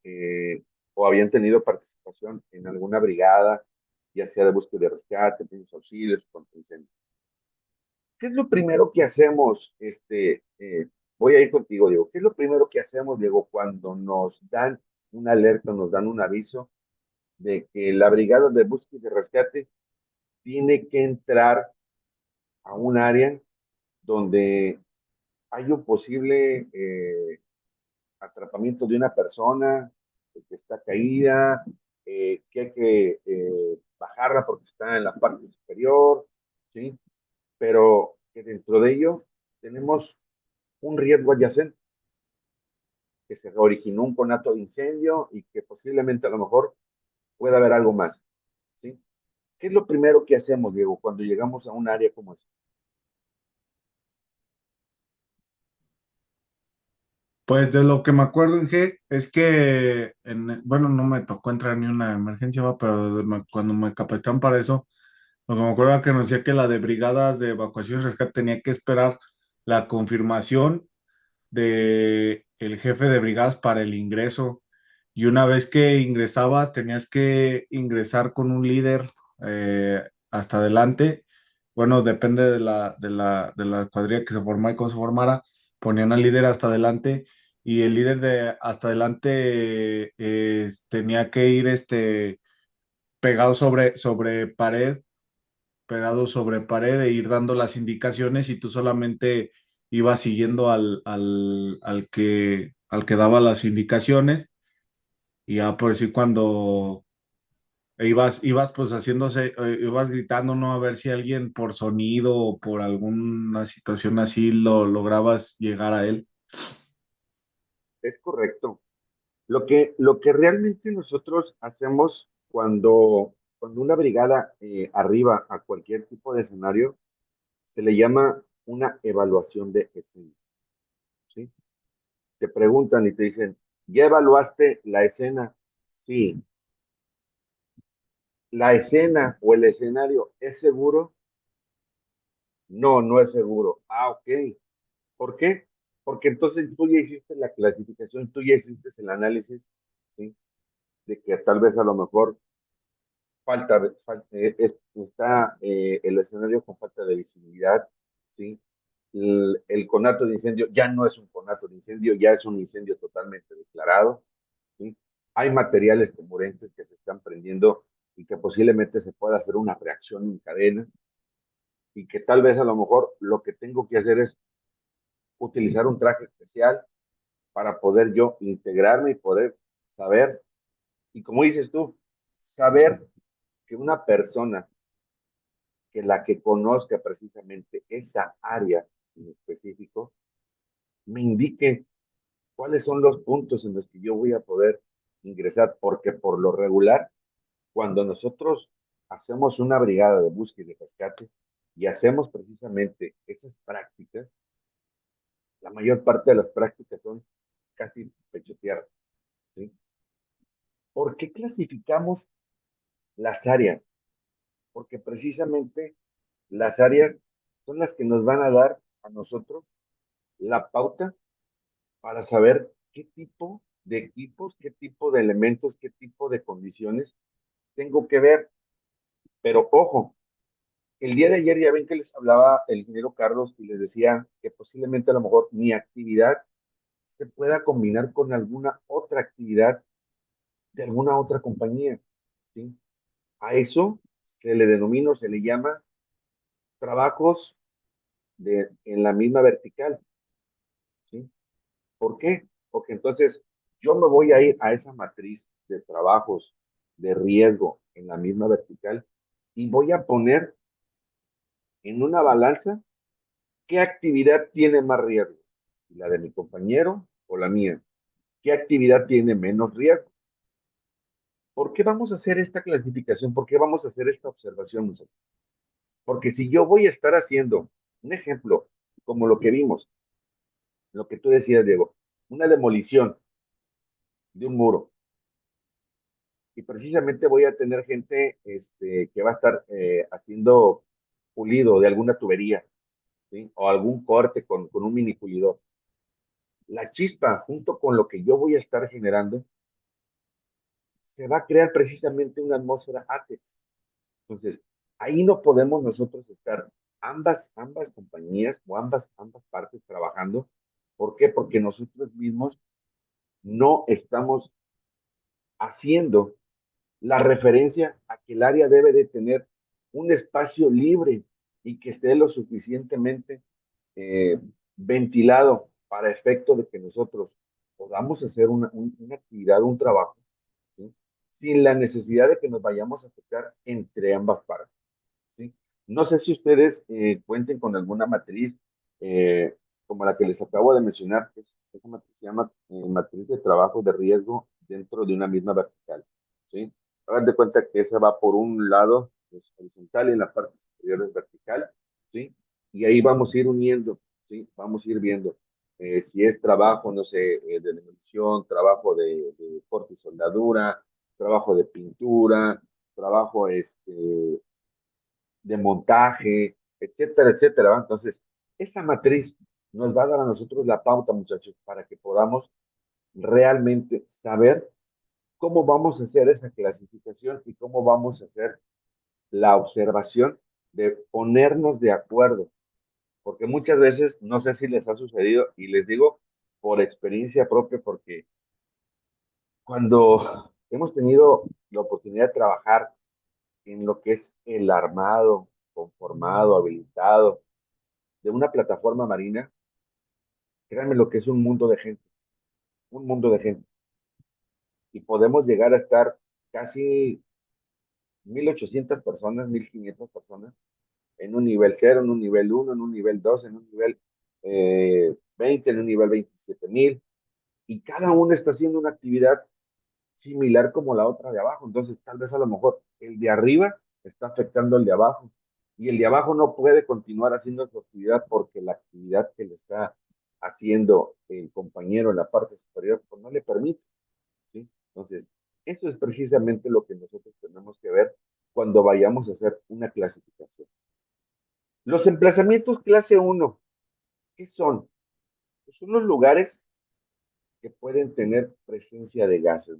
Speaker 6: o habían tenido participación en alguna brigada, ya sea de búsqueda y rescate, primeros auxilios, contra incendios. ¿Qué es lo primero que hacemos? Voy a ir contigo, Diego. ¿Qué es lo primero que hacemos, Diego, cuando nos dan una alerta, nos dan un aviso de que la brigada de búsqueda y de rescate tiene que entrar a un área donde hay un posible atrapamiento de una persona que está caída, que hay que bajarla porque está en la parte superior, ¿sí? Pero que dentro de ello tenemos un riesgo adyacente, que se originó un conato de incendio y que posiblemente a lo mejor pueda haber algo más, ¿sí? ¿Qué es lo primero que hacemos, Diego, cuando llegamos a un área como esa?
Speaker 2: Pues de lo que me acuerdo, Inge, es que, bueno, no me tocó entrar ni una emergencia, va, pero cuando me capacitaron para eso, lo que me acuerdo era que nos decía que la de brigadas de evacuación y rescate tenía que esperar la confirmación de el jefe de brigadas para el ingreso. Y una vez que ingresabas, tenías que ingresar con un líder hasta adelante. Bueno, depende de la cuadrilla que se formara y cómo se formara, ponían al líder hasta adelante y el líder de hasta adelante tenía que ir pegado pegado sobre pared e ir dando las indicaciones y tú solamente ibas siguiendo al que daba las indicaciones y ya por decir cuando ibas pues ibas gritando, ¿no? A ver si alguien por sonido o por alguna situación así lo lograbas llegar a él.
Speaker 6: Es correcto. Lo que realmente nosotros hacemos cuando una brigada arriba a cualquier tipo de escenario, se le llama una evaluación de escena, ¿sí? Te preguntan y te dicen, ¿ya evaluaste la escena? Sí. ¿La escena o el escenario es seguro? No, no es seguro. Ah, ok. ¿Por qué? Porque entonces tú ya hiciste la clasificación, tú ya hiciste el análisis, ¿sí? De que tal vez a lo mejor está el escenario con falta de visibilidad, ¿sí? El conato de incendio ya no es un conato de incendio, ya es un incendio totalmente declarado, ¿sí? Hay materiales comburentes que se están prendiendo y que posiblemente se pueda hacer una reacción en cadena y que tal vez a lo mejor lo que tengo que hacer es utilizar un traje especial para poder yo integrarme y poder saber, y como dices tú, saber que una persona que la que conozca precisamente esa área en específico, me indique cuáles son los puntos en los que yo voy a poder ingresar, porque por lo regular, cuando nosotros hacemos una brigada de búsqueda y rescate y hacemos precisamente esas prácticas, La mayor parte de las prácticas son casi pecho tierra, ¿sí? ¿Por qué clasificamos las áreas? Porque precisamente las áreas son las que nos van a dar a nosotros la pauta para saber qué tipo de equipos, qué tipo de elementos, qué tipo de condiciones tengo que ver. Pero ojo, el día de ayer ya ven que les hablaba el ingeniero Carlos y les decía que posiblemente a lo mejor mi actividad se pueda combinar con alguna otra actividad de alguna otra compañía, ¿sí? A eso se le denomina, se le llama trabajos en la misma vertical, ¿sí? ¿Por qué? Porque entonces yo me voy a ir a esa matriz de trabajos de riesgo en la misma vertical y voy a poner en una balanza qué actividad tiene más riesgo, la de mi compañero o la mía, qué actividad tiene menos riesgo. ¿Por qué vamos a hacer esta clasificación? ¿Por qué vamos a hacer esta observación? Porque si yo voy a estar haciendo un ejemplo, como lo que vimos, lo que tú decías, Diego, una demolición de un muro, y precisamente voy a tener gente que va a estar haciendo pulido de alguna tubería, ¿sí? O algún corte con un mini pulidor. La chispa, junto con lo que yo voy a estar generando, se va a crear precisamente una atmósfera átex. Entonces, ahí no podemos nosotros estar ambas compañías o ambas partes trabajando. ¿Por qué? Porque nosotros mismos no estamos haciendo la referencia a que el área debe de tener un espacio libre y que esté lo suficientemente eh, ventilado para efecto de que nosotros podamos hacer una actividad, un trabajo, ¿sí? Sin la necesidad de que nos vayamos a afectar entre ambas partes, ¿sí? No sé si ustedes cuenten con alguna matriz como la que les acabo de mencionar, que esa matriz se llama matriz de trabajo de riesgo dentro de una misma vertical, ¿sí? Hagan de cuenta que esa va por un lado, es horizontal, y en la parte superior es vertical, ¿sí? Y ahí vamos a ir uniendo, ¿sí? Vamos a ir viendo si es trabajo, no sé, de demolición, trabajo de corte y soldadura, trabajo de pintura, trabajo de montaje, etcétera, etcétera, ¿va? Entonces, esa matriz nos va a dar a nosotros la pauta, muchachos, para que podamos realmente saber cómo vamos a hacer esa clasificación y cómo vamos a hacer la observación de ponernos de acuerdo, porque muchas veces, no sé si les ha sucedido, y les digo por experiencia propia, porque cuando hemos tenido la oportunidad de trabajar en lo que es el armado, conformado, habilitado de una plataforma marina, créanme lo que es un mundo de gente. Y podemos llegar a estar casi 1,800 personas, 1,500 personas, en un nivel cero, en un nivel uno, en un nivel 2, en un nivel 20, en un nivel 27,000, y cada uno está haciendo una actividad similar como la otra de abajo. Entonces, tal vez a lo mejor el de arriba está afectando al de abajo, y el de abajo no puede continuar haciendo su actividad porque la actividad que le está haciendo el compañero en la parte superior pues no le permite, ¿sí? Entonces, eso es precisamente lo que nosotros tenemos que ver cuando vayamos a hacer una clasificación. Los emplazamientos clase uno, ¿qué son? Pues son los lugares que pueden tener presencia de gases,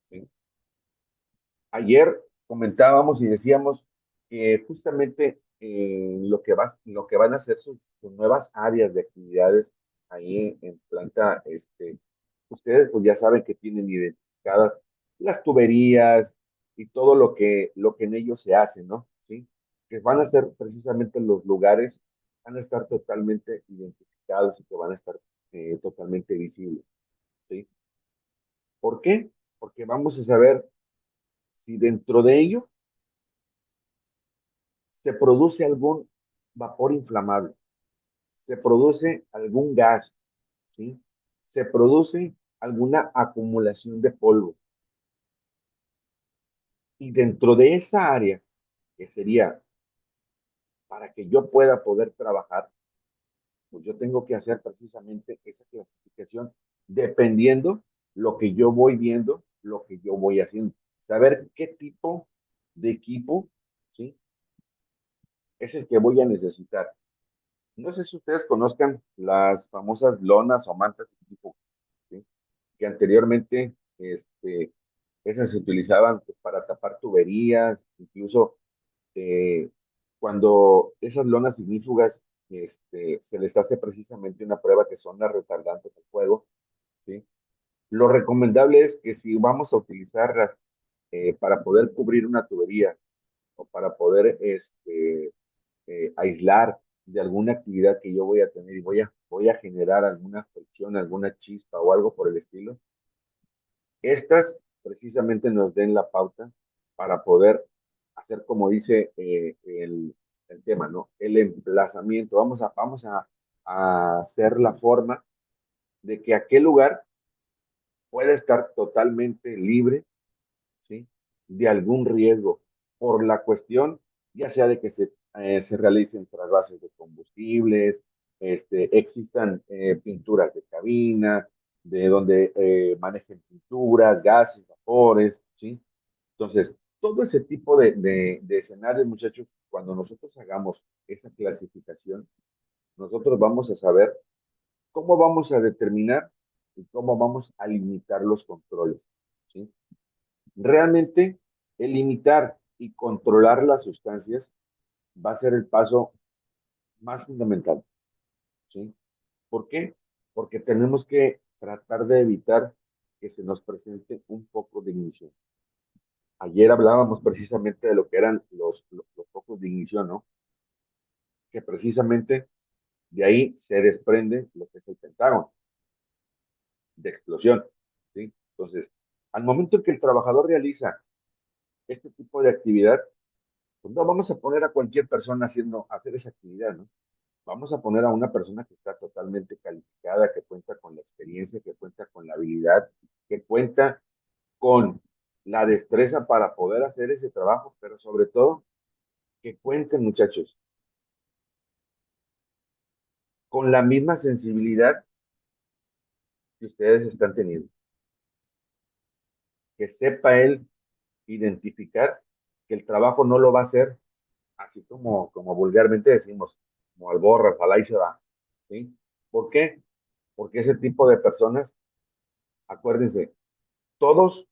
Speaker 6: ¿sí? Ayer comentábamos y decíamos que justamente lo que van a ser sus nuevas áreas de actividades ahí en planta, ustedes pues ya saben que tienen identificadas las tuberías y todo lo que en ellos se hace, ¿no? ¿Sí? Que van a ser precisamente los lugares, van a estar totalmente identificados y que van a estar totalmente visibles, ¿sí? ¿Por qué? Porque vamos a saber si dentro de ello se produce algún vapor inflamable, se produce algún gas, ¿sí? Se produce alguna acumulación de polvo. Y dentro de esa área, que sería para que yo pueda poder trabajar, pues yo tengo que hacer precisamente esa clasificación dependiendo lo que yo voy viendo, lo que yo voy haciendo. Saber qué tipo de equipo, ¿sí? Es el que voy a necesitar. No sé si ustedes conozcan las famosas lonas o mantas de equipo, ¿sí? Que anteriormente, esas se utilizaban pues, para tapar tuberías, incluso eh, cuando esas lonas ignífugas se les hace precisamente una prueba que son las retardantes al fuego, ¿sí? Lo recomendable es que si vamos a utilizarlas para poder cubrir una tubería o para poder aislar de alguna actividad que yo voy a tener y voy a generar alguna fricción, alguna chispa o algo por el estilo, estas precisamente nos den la pauta para poder hacer como dice el tema, ¿no? El emplazamiento. A hacer la forma de que aquel lugar pueda estar totalmente libre, ¿sí? De algún riesgo por la cuestión, ya sea de que se realicen trasvases de combustibles, existan pinturas de cabina, de donde manejen pinturas, gases, vapores, ¿sí? Entonces, todo ese tipo de escenarios, muchachos, cuando nosotros hagamos esa clasificación, nosotros vamos a saber cómo vamos a determinar y cómo vamos a limitar los controles, ¿sí? Realmente, el limitar y controlar las sustancias va a ser el paso más fundamental, ¿sí? ¿Por qué? Porque tenemos que tratar de evitar que se nos presente un poco de ignición. Ayer hablábamos precisamente de lo que eran los focos de ignición, ¿no? Que precisamente de ahí se desprende lo que es el pentágono de explosión, ¿sí? Entonces, al momento en que el trabajador realiza este tipo de actividad, pues no vamos a poner a cualquier persona hacer esa actividad, ¿no? Vamos a poner a una persona que está totalmente calificada, que cuenta con la experiencia, que cuenta con la habilidad, que cuenta con la destreza para poder hacer ese trabajo, pero sobre todo que cuenten, muchachos, con la misma sensibilidad que ustedes están teniendo. Que sepa él identificar que el trabajo no lo va a hacer así como vulgarmente decimos, como al borra, ojalá y se va. ¿Sí? ¿Por qué? Porque ese tipo de personas, acuérdense, todos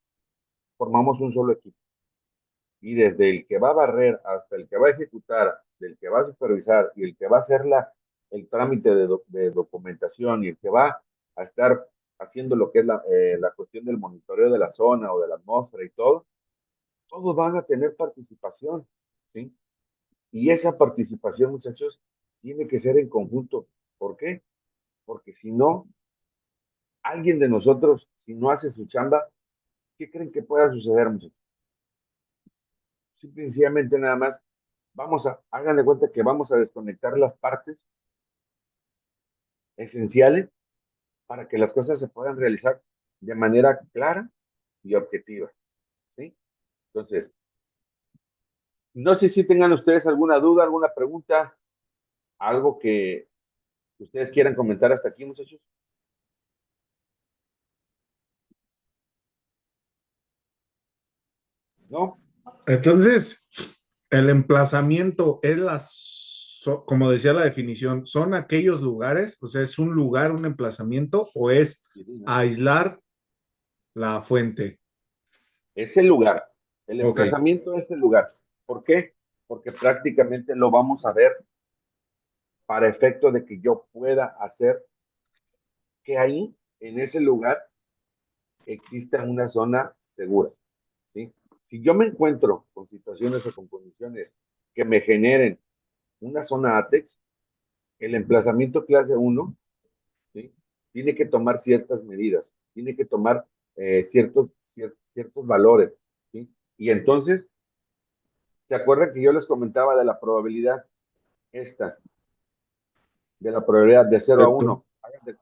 Speaker 6: formamos un solo equipo. Y desde el que va a barrer hasta el que va a ejecutar, del que va a supervisar y el que va a hacer el trámite de documentación y el que va a estar haciendo lo que es la cuestión del monitoreo de la zona o de la atmósfera y todo, todos van a tener participación, ¿sí? Y esa participación, muchachos, tiene que ser en conjunto. ¿Por qué? Porque si no, alguien de nosotros, si no hace su chamba, ¿qué creen que pueda suceder, muchachos? Simple y sencillamente nada más, hagan de cuenta que vamos a desconectar las partes esenciales para que las cosas se puedan realizar de manera clara y objetiva, ¿sí? Entonces, no sé si tengan ustedes alguna duda, alguna pregunta, algo que ustedes quieran comentar hasta aquí, muchachos. ¿No?
Speaker 2: Entonces, el emplazamiento es como decía la definición, ¿son aquellos lugares? O sea, ¿es un lugar, un emplazamiento o es aislar la fuente?
Speaker 6: Es el lugar, el
Speaker 2: Ok,
Speaker 6: emplazamiento es el lugar. ¿Por qué? Porque prácticamente lo vamos a ver para efecto de que yo pueda hacer que ahí, en ese lugar, exista una zona segura, ¿sí? Si yo me encuentro con situaciones o con condiciones que me generen una zona ATEX, el emplazamiento clase uno, ¿sí? Tiene que tomar ciertas medidas, tiene que tomar ciertos valores, ¿sí? Y entonces, ¿se acuerdan que yo les comentaba de la probabilidad esta, de la probabilidad de 0 a
Speaker 2: perfecto.
Speaker 6: 1?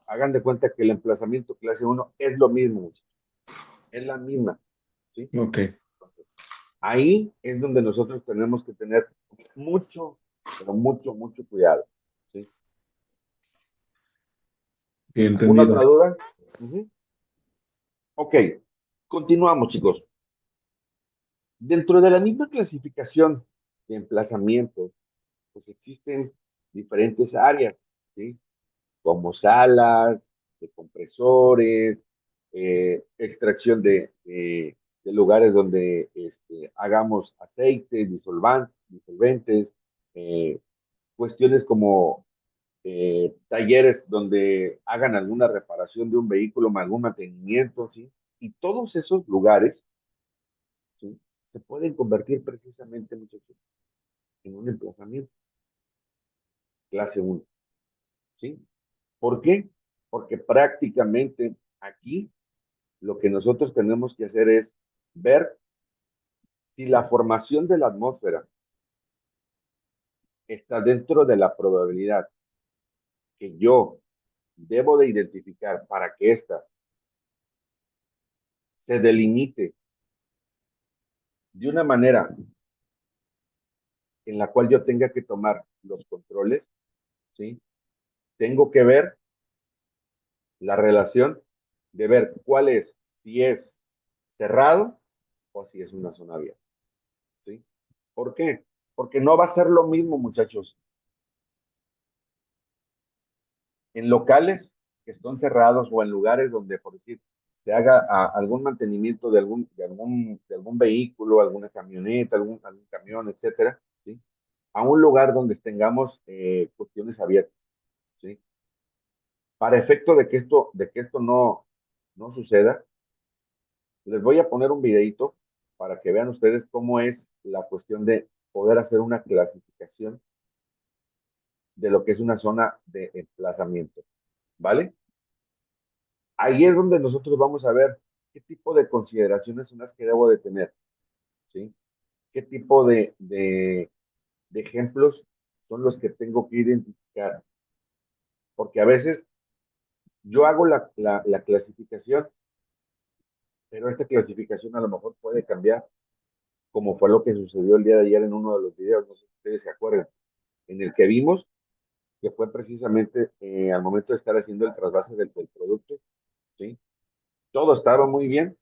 Speaker 6: Hagan de cuenta que el emplazamiento clase uno es lo mismo, es la misma, ¿sí?
Speaker 2: Ok.
Speaker 6: Ahí es donde nosotros tenemos que tener mucho, pero mucho, mucho cuidado, ¿sí? ¿Alguna
Speaker 2: Entendido.
Speaker 6: otra duda? Ujú. Ok, continuamos, chicos. Dentro de la misma clasificación de emplazamientos, pues existen diferentes áreas, ¿sí? Como salas, de compresores, extracción de lugares donde hagamos aceites, disolventes, eh, cuestiones como talleres donde hagan alguna reparación de un vehículo, algún mantenimiento, ¿sí? Y todos esos lugares, ¿sí? Se pueden convertir precisamente, muchachos, en un emplazamiento clase uno, ¿sí? ¿Por qué? Porque prácticamente aquí lo que nosotros tenemos que hacer es ver si la formación de la atmósfera está dentro de la probabilidad que yo debo de identificar para que ésta se delimite de una manera en la cual yo tenga que tomar los controles, ¿sí? Tengo que ver la relación de ver cuál es, si es cerrado o si es una zona abierta, ¿sí? ¿Por qué? Porque no va a ser lo mismo, muchachos, en locales que están cerrados o en lugares donde, por decir, se haga algún mantenimiento de algún vehículo, alguna camioneta, algún camión, etcétera, ¿sí? A un lugar donde tengamos cuestiones abiertas, ¿sí? Para efecto de que esto no suceda, les voy a poner un videito para que vean ustedes cómo es la cuestión de poder hacer una clasificación de lo que es una zona de emplazamiento, ¿vale? Ahí es donde nosotros vamos a ver qué tipo de consideraciones son las que debo de tener, ¿sí? ¿Qué tipo de ejemplos son los que tengo que identificar? Porque a veces yo hago la clasificación, pero esta clasificación a lo mejor puede cambiar, como fue lo que sucedió el día de ayer en uno de los videos, no sé si ustedes se acuerdan, en el que vimos que fue precisamente al momento de estar haciendo el trasvase del producto, ¿sí? Todo estaba muy bien,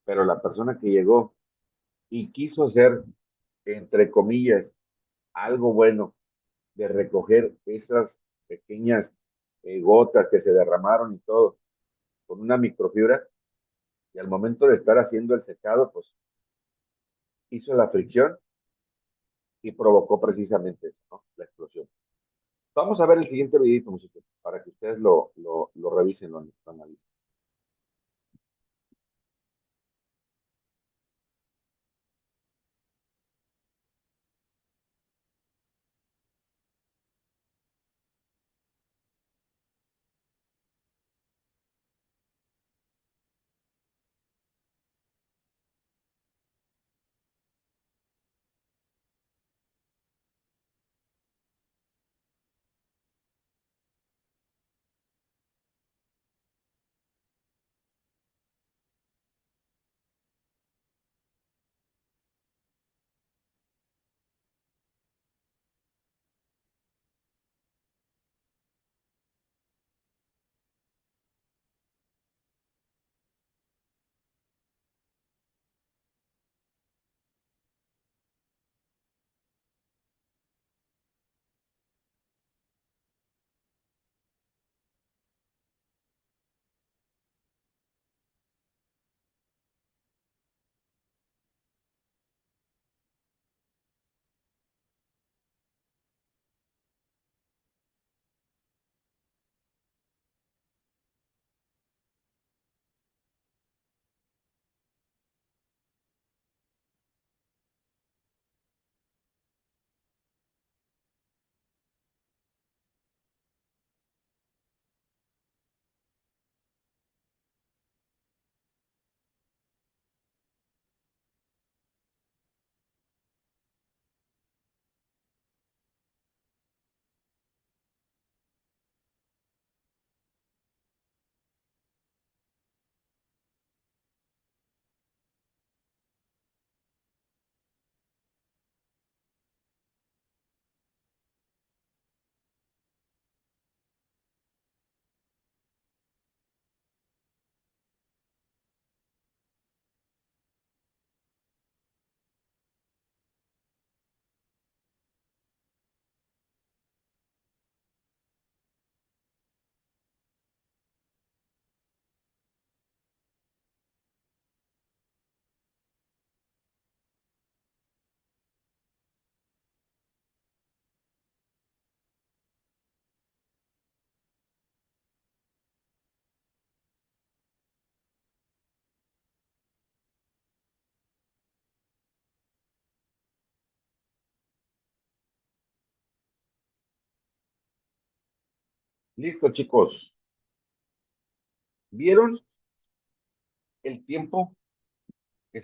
Speaker 6: pero la persona que llegó y quiso hacer, entre comillas, algo bueno de recoger esas pequeñas gotas que se derramaron y todo con una microfibra, y al momento de estar haciendo el secado, pues hizo la fricción y provocó precisamente eso, ¿no? La explosión. Vamos a ver el siguiente videito, muchachos, para que ustedes lo revisen, lo analicen. Listo, chicos. ¿Vieron el tiempo que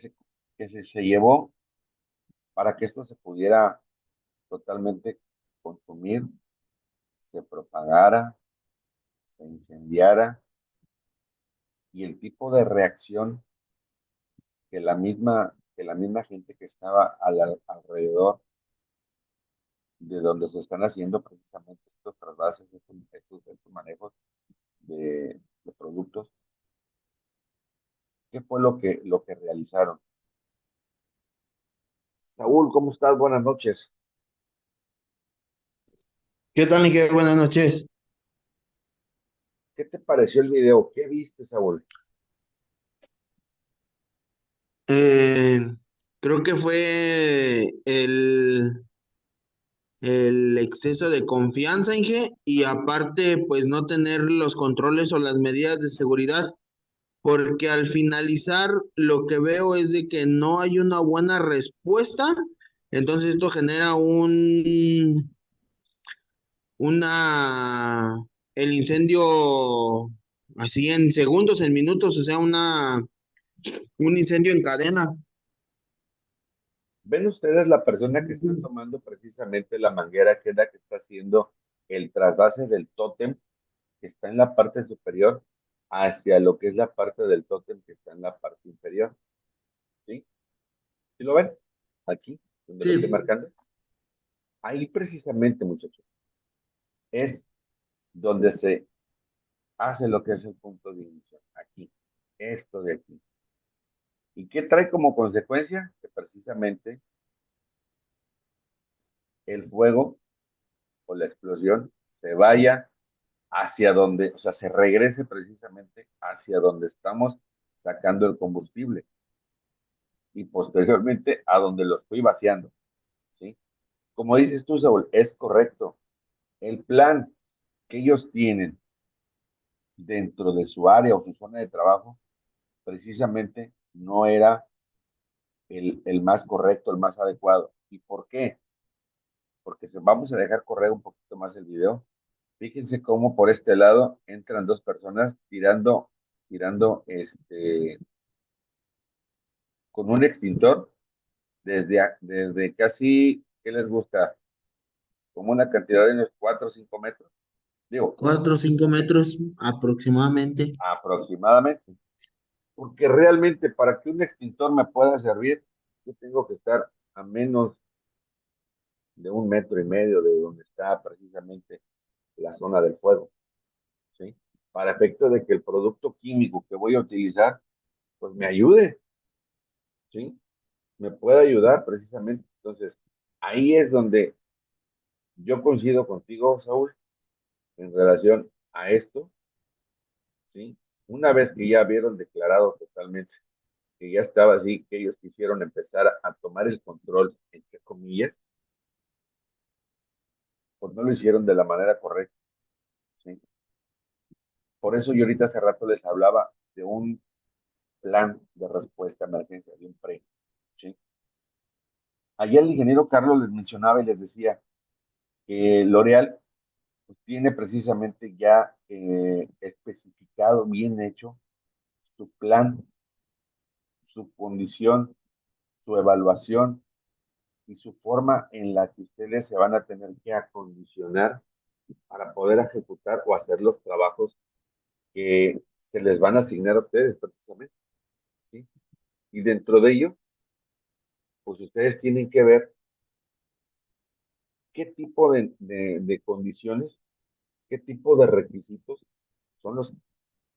Speaker 6: se llevó para que esto se pudiera totalmente consumir, se propagara, se incendiara y el tipo de reacción que la misma gente que estaba alrededor de donde se están haciendo precisamente estos trasvases, estos manejos de productos? ¿Qué fue lo que realizaron? Saúl, ¿cómo estás? Buenas noches.
Speaker 8: ¿Qué tal, Miguel? Buenas noches.
Speaker 6: ¿Qué te pareció el video? ¿Qué viste, Saúl?
Speaker 8: Eh, Creo que fue el exceso de confianza, Inge, y aparte, pues no tener los controles o las medidas de seguridad, porque al finalizar lo que veo es de que no hay una buena respuesta, entonces esto genera una, el incendio así en segundos, en minutos, o sea, un incendio en cadena.
Speaker 6: ¿Ven ustedes la persona que está tomando precisamente la manguera, que es la que está haciendo el trasvase del tótem que está en la parte superior hacia lo que es la parte del tótem que está en la parte inferior? ¿Sí? ¿Sí lo ven? Aquí, donde lo estoy
Speaker 8: Sí.
Speaker 6: marcando. Ahí precisamente, muchachos, es donde se hace lo que es el punto de inicio. Aquí, esto de aquí. ¿Y qué trae como consecuencia? Que precisamente el fuego o la explosión se vaya hacia donde, o sea, se regrese precisamente hacia donde estamos sacando el combustible y posteriormente a donde lo estoy vaciando, ¿sí? Como dices tú, Saúl, es correcto. El plan que ellos tienen dentro de su área o su zona de trabajo precisamente no era el más correcto, el más adecuado. ¿Y por qué? Porque vamos a dejar correr un poquito más el video. Fíjense cómo por este lado entran dos personas tirando con un extintor desde casi, ¿qué les gusta? Como una cantidad de unos 4 o 5 metros, digo,
Speaker 8: 4 o 5 metros aproximadamente.
Speaker 6: aproximadamente. Porque realmente para que un extintor me pueda servir, yo tengo que estar a menos de 1,5 metros de donde está precisamente la zona del fuego, ¿sí? Para efecto de que el producto químico que voy a utilizar, pues me ayude, ¿sí? Me pueda ayudar precisamente. Entonces, ahí es donde yo coincido contigo, Saúl, en relación a esto, ¿sí? Una vez que ya vieron declarado totalmente que ya estaba así, que ellos quisieron empezar a tomar el control, entre comillas, pues no lo hicieron de la manera correcta, ¿sí? Por eso yo ahorita hace rato les hablaba de un plan de respuesta a emergencia, de un PRE, ¿sí? Allá el ingeniero Carlos les mencionaba y les decía que L'Oreal pues, tiene precisamente ya especificado, bien hecho, su plan, su condición, su evaluación y su forma en la que ustedes se van a tener que acondicionar para poder ejecutar o hacer los trabajos que se les van a asignar a ustedes precisamente, ¿sí? Y dentro de ello, pues ustedes tienen que ver qué tipo de condiciones, qué tipo de requisitos son los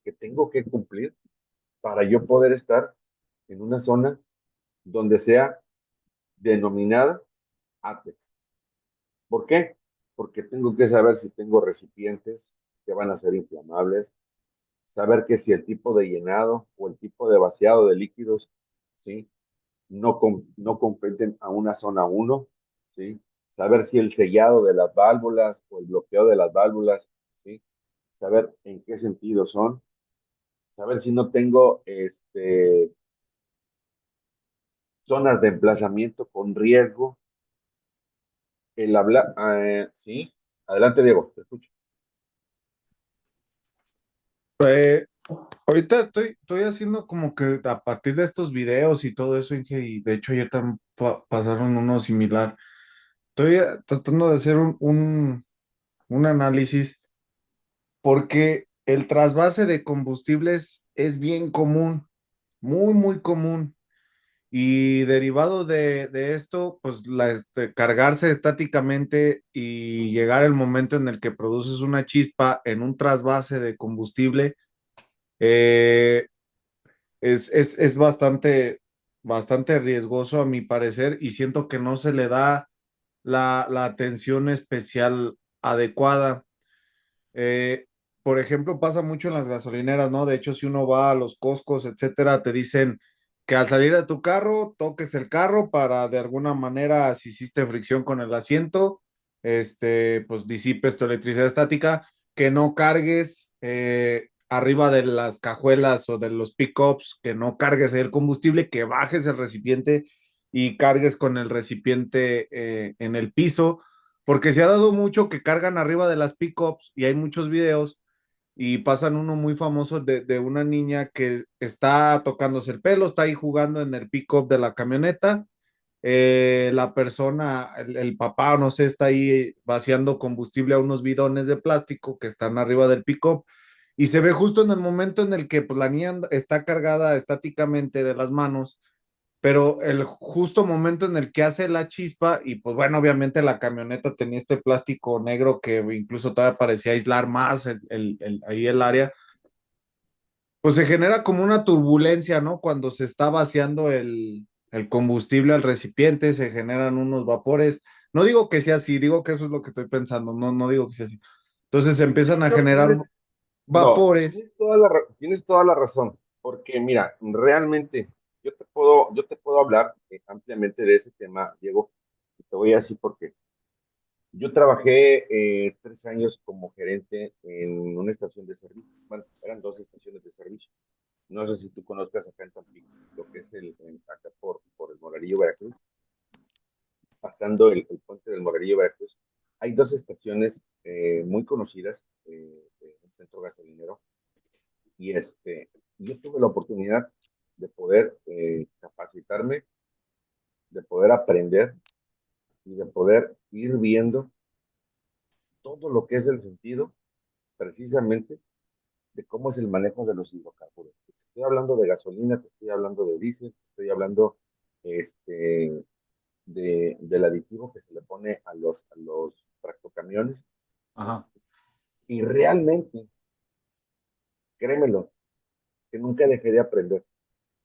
Speaker 6: que tengo que cumplir para yo poder estar en una zona donde sea denominada APEX. ¿Por qué? Porque tengo que saber si tengo recipientes que van a ser inflamables, saber que si el tipo de llenado o el tipo de vaciado de líquidos, ¿sí? No competen a una zona uno, ¿sí? Saber si el sellado de las válvulas o el bloqueo de las válvulas, ¿sí? Saber en qué sentido son, saber si no tengo zonas de emplazamiento con riesgo, el hablar, ¿sí? Adelante, Diego, te escucho.
Speaker 2: Eh, ahorita estoy haciendo como que a partir de estos videos y todo eso, Inge, y de hecho ayer también pasaron uno similar. Estoy tratando de hacer un análisis porque el trasvase de combustibles es bien común, muy, muy común. Y derivado de esto, pues cargarse estáticamente y llegar el momento en el que produces una chispa en un trasvase de combustible, eh, es bastante riesgoso a mi parecer y siento que no se le da la atención especial adecuada. Eh, por ejemplo, pasa mucho en las gasolineras, ¿no? De hecho, si uno va a los Costcos, etcétera, te dicen que al salir de tu carro, toques el carro para de alguna manera, si hiciste fricción con el asiento, pues disipes tu electricidad estática, que no cargues arriba de las cajuelas o de los pickups, que no cargues el combustible, que bajes el recipiente y cargues con el recipiente en el piso porque se ha dado mucho que cargan arriba de las pickups y hay muchos videos y pasan uno muy famoso de una niña que está tocándose el pelo, está ahí jugando en el pickup de la camioneta. La persona, el papá, no sé, está ahí vaciando combustible a unos bidones de plástico que están arriba del pickup y se ve justo en el momento en el que pues, la niña está cargada estáticamente de las manos pero el justo momento en el que hace la chispa, y pues bueno, obviamente la camioneta tenía este plástico negro que incluso todavía parecía aislar más ahí el área, pues se genera como una turbulencia, ¿no? Cuando se está vaciando el combustible al recipiente, se generan unos vapores. No digo que sea así, digo que eso es lo que estoy pensando, no digo que sea así. Entonces se empiezan a generar
Speaker 6: No,
Speaker 2: vapores.
Speaker 6: tienes toda la razón, porque mira, realmente yo te puedo hablar ampliamente de ese tema, Diego, y te voy a decir por qué. Yo trabajé 3 años como gerente en una estación de servicio. Bueno, eran dos estaciones de servicio. No sé si tú conozcas acá en Tampico, lo que es acá por el Morarillo, Veracruz, pasando el puente del Morarillo, Veracruz. Hay dos estaciones muy conocidas, un centro gasolinero, y yo tuve la oportunidad de poder capacitarme, de poder aprender y de poder ir viendo todo lo que es el sentido precisamente de cómo es el manejo de los hidrocarburos. Te estoy hablando de gasolina, te estoy hablando de diésel, te estoy hablando este, del aditivo que se le pone a los tractocamiones, ¿sí?
Speaker 2: Ajá.
Speaker 6: Y realmente, créemelo, que nunca dejé de aprender,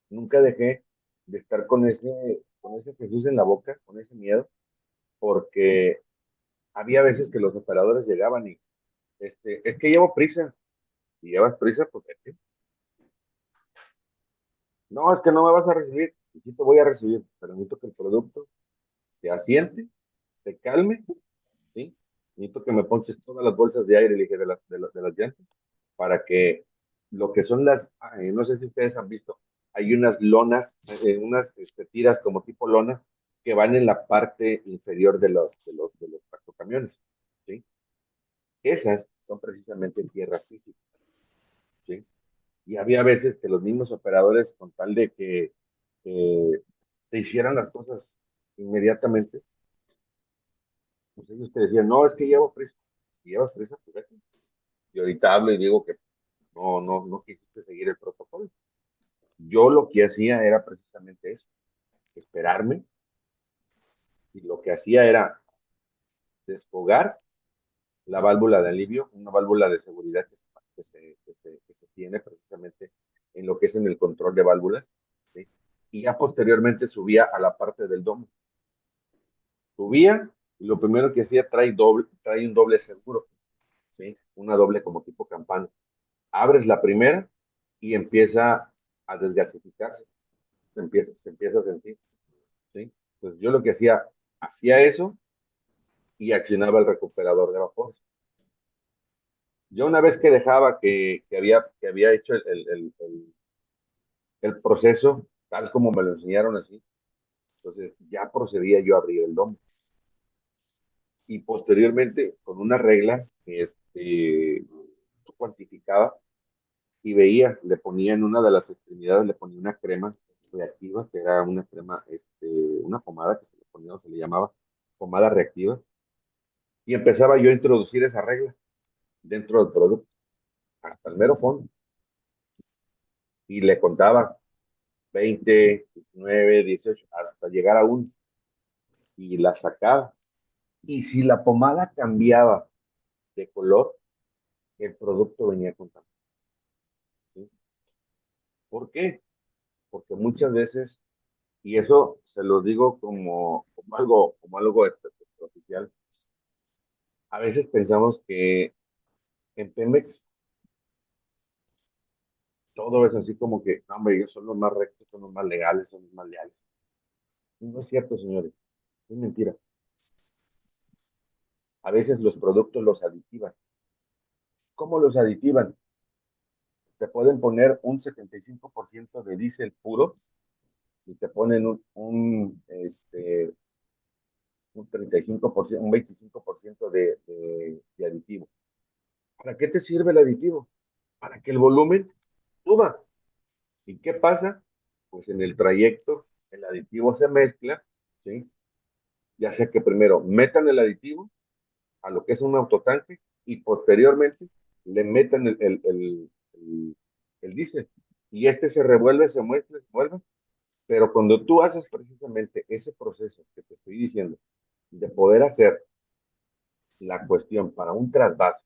Speaker 6: nunca dejé de estar con ese Jesús en la boca, con ese miedo, porque había veces que los operadores llegaban y, es que llevo prisa, y llevas prisa porque no, es que no me vas a recibir, y sí te voy a recibir, pero necesito que el producto se asiente, se calme, ¿sí? Necesito que me ponches todas las bolsas de aire, le dije, de las llantas, para que lo que son no sé si ustedes han visto, hay unas lonas, unas tiras como tipo lona, que van en la parte inferior de los tractocamiones, ¿sí? Esas son precisamente tierra física, ¿sí? Y había veces que los mismos operadores, con tal de que se hicieran las cosas inmediatamente, pues ellos te decían, no, es que llevo prisa. Si llevas prisa, pues vete. Y ahorita hablo y digo que no quisiste seguir el protocolo. Yo lo que hacía era precisamente eso, esperarme, y lo que hacía era desfogar la válvula de alivio, una válvula de seguridad que se tiene precisamente en lo que es en el control de válvulas, ¿sí? Y ya posteriormente subía a la parte del domo. Subía y lo primero que hacía trae un doble seguro, ¿sí? Una doble como tipo campana. Abres la primera y empieza a desgasificarse, se empieza a sentir, ¿sí? Pues yo lo que hacía eso y accionaba el recuperador de vapor. Yo una vez que dejaba que había hecho el proceso, tal como me lo enseñaron así, entonces ya procedía yo a abrir el domo. Y posteriormente, con una regla que cuantificaba, y veía, le ponía en una de las extremidades, le ponía una crema reactiva, que era una crema, una pomada que se le ponía, o se le llamaba pomada reactiva, y empezaba yo a introducir esa regla dentro del producto, hasta el mero fondo, y le contaba 20, 19, 18, hasta llegar a 1, y la sacaba. Y si la pomada cambiaba de color, el producto venía contaminado. ¿Sí? ¿Por qué? Porque muchas veces, y eso se lo digo como algo oficial, a veces pensamos que en Pemex todo es así como que, no, hombre, ellos son los más rectos, son los más legales, son los más leales. No es cierto, señores, es mentira. A veces los productos los aditivan. ¿Cómo los aditivan? Te pueden poner un 75% de diésel puro y te ponen un 35%, un 25% de aditivo. ¿Para qué te sirve el aditivo? Para que el volumen suba. ¿Y qué pasa? Pues en el trayecto el aditivo se mezcla, ¿sí? Ya sea que primero metan el aditivo a lo que es un autotanque y posteriormente le metan el diésel. Y este se revuelve, se muestra, se vuelve. Pero cuando tú haces precisamente ese proceso que te estoy diciendo, de poder hacer la cuestión para un trasvase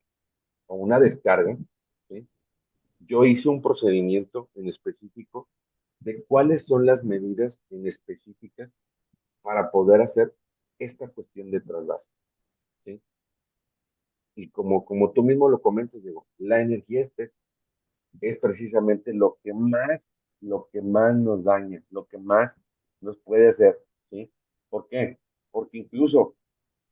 Speaker 6: o una descarga, ¿sí? Yo hice un procedimiento en específico de cuáles son las medidas en específicas para poder hacer esta cuestión de trasvase, ¿sí? Y como tú mismo lo comentas, Diego, la energía es precisamente lo que más nos daña, lo que más nos puede hacer, ¿sí? ¿Por qué? Porque incluso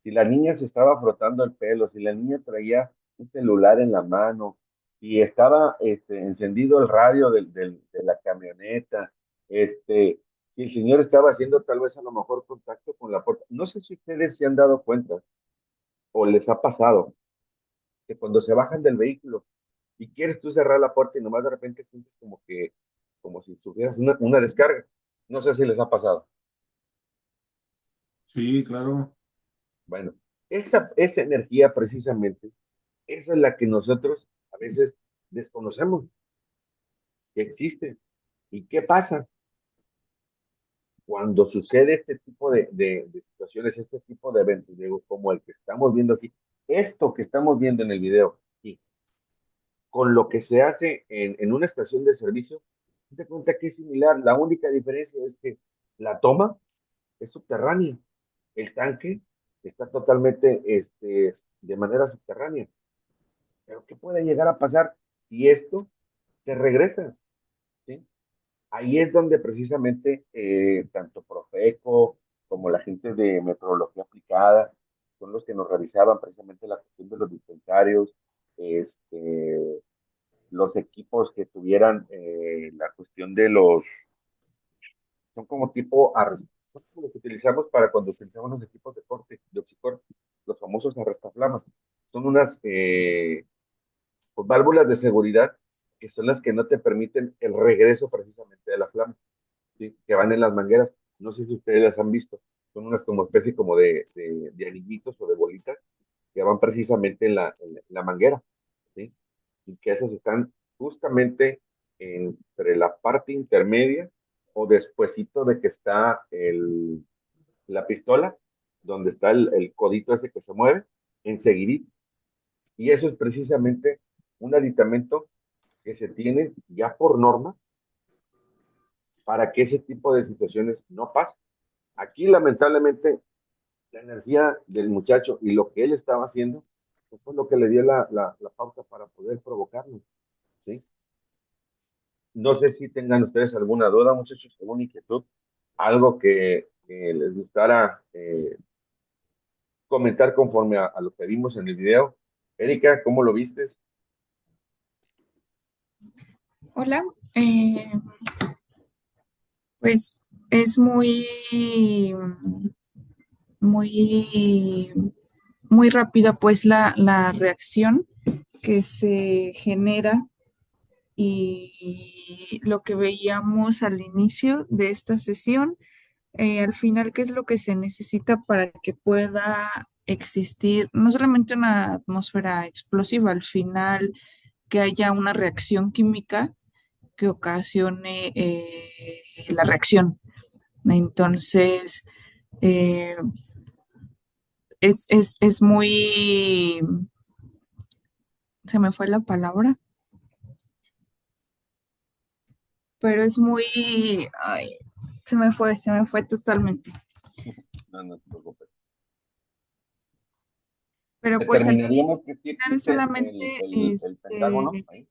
Speaker 6: si la niña se estaba frotando el pelo, si la niña traía un celular en la mano, si estaba encendido el radio de la camioneta, si el señor estaba haciendo tal vez a lo mejor contacto con la puerta. No sé si ustedes se han dado cuenta o les ha pasado que cuando se bajan del vehículo y quieres tú cerrar la puerta y nomás de repente sientes como si sufrieras una descarga. No sé si les ha pasado.
Speaker 2: Sí, claro.
Speaker 6: Bueno, esa energía precisamente, esa es la que nosotros a veces desconocemos que existe. ¿Y qué pasa? Cuando sucede este tipo de situaciones, este tipo de eventos, Diego, como el que estamos viendo aquí, esto que estamos viendo en el video, y con lo que se hace en una estación de servicio, te cuenta que es similar. La única diferencia es que la toma es subterránea. El tanque está totalmente de manera subterránea. Pero ¿qué puede llegar a pasar si esto se regresa? ¿Sí? Ahí es donde precisamente tanto Profeco como la gente de metrología aplicada son los que nos revisaban precisamente la cuestión de los dispensarios, los equipos que tuvieran la cuestión de son como tipo, son como los que utilizamos para cuando utilizamos los equipos de corte, de oxicorte, los famosos arrastaflamas. Son unas pues, válvulas de seguridad que son las que no te permiten el regreso precisamente de la flama, ¿sí? Que van en las mangueras. No sé si ustedes las han visto. Son unas como especie como de anillitos o de bolitas que van precisamente en la manguera, ¿sí? Y que esas están justamente entre la parte intermedia o despuesito de que está la pistola, donde está el codito ese que se mueve, enseguidito. Y eso es precisamente un aditamento que se tiene ya por norma para que ese tipo de situaciones no pasen. Aquí, lamentablemente, la energía del muchacho y lo que él estaba haciendo, pues fue lo que le dio la pauta para poder provocarlo, ¿sí? No sé si tengan ustedes alguna duda, muchachos, alguna inquietud, algo que les gustara comentar conforme a lo que vimos en el video. Erika, ¿cómo lo vistes?
Speaker 5: Hola, eh, pues es muy, muy rápida pues la reacción que se genera y lo que veíamos al inicio de esta sesión, al final, ¿qué es lo que se necesita para que pueda existir no solamente una atmósfera explosiva, al final que haya una reacción química que ocasione la reacción? Entonces, eh, es muy, se me fue la palabra, pero es muy, ay, se me fue totalmente.
Speaker 6: No, no te preocupes.
Speaker 5: Pero pues al
Speaker 6: Determinaríamos que sí
Speaker 5: final
Speaker 6: existe
Speaker 5: solamente,
Speaker 6: el pentágono ahí.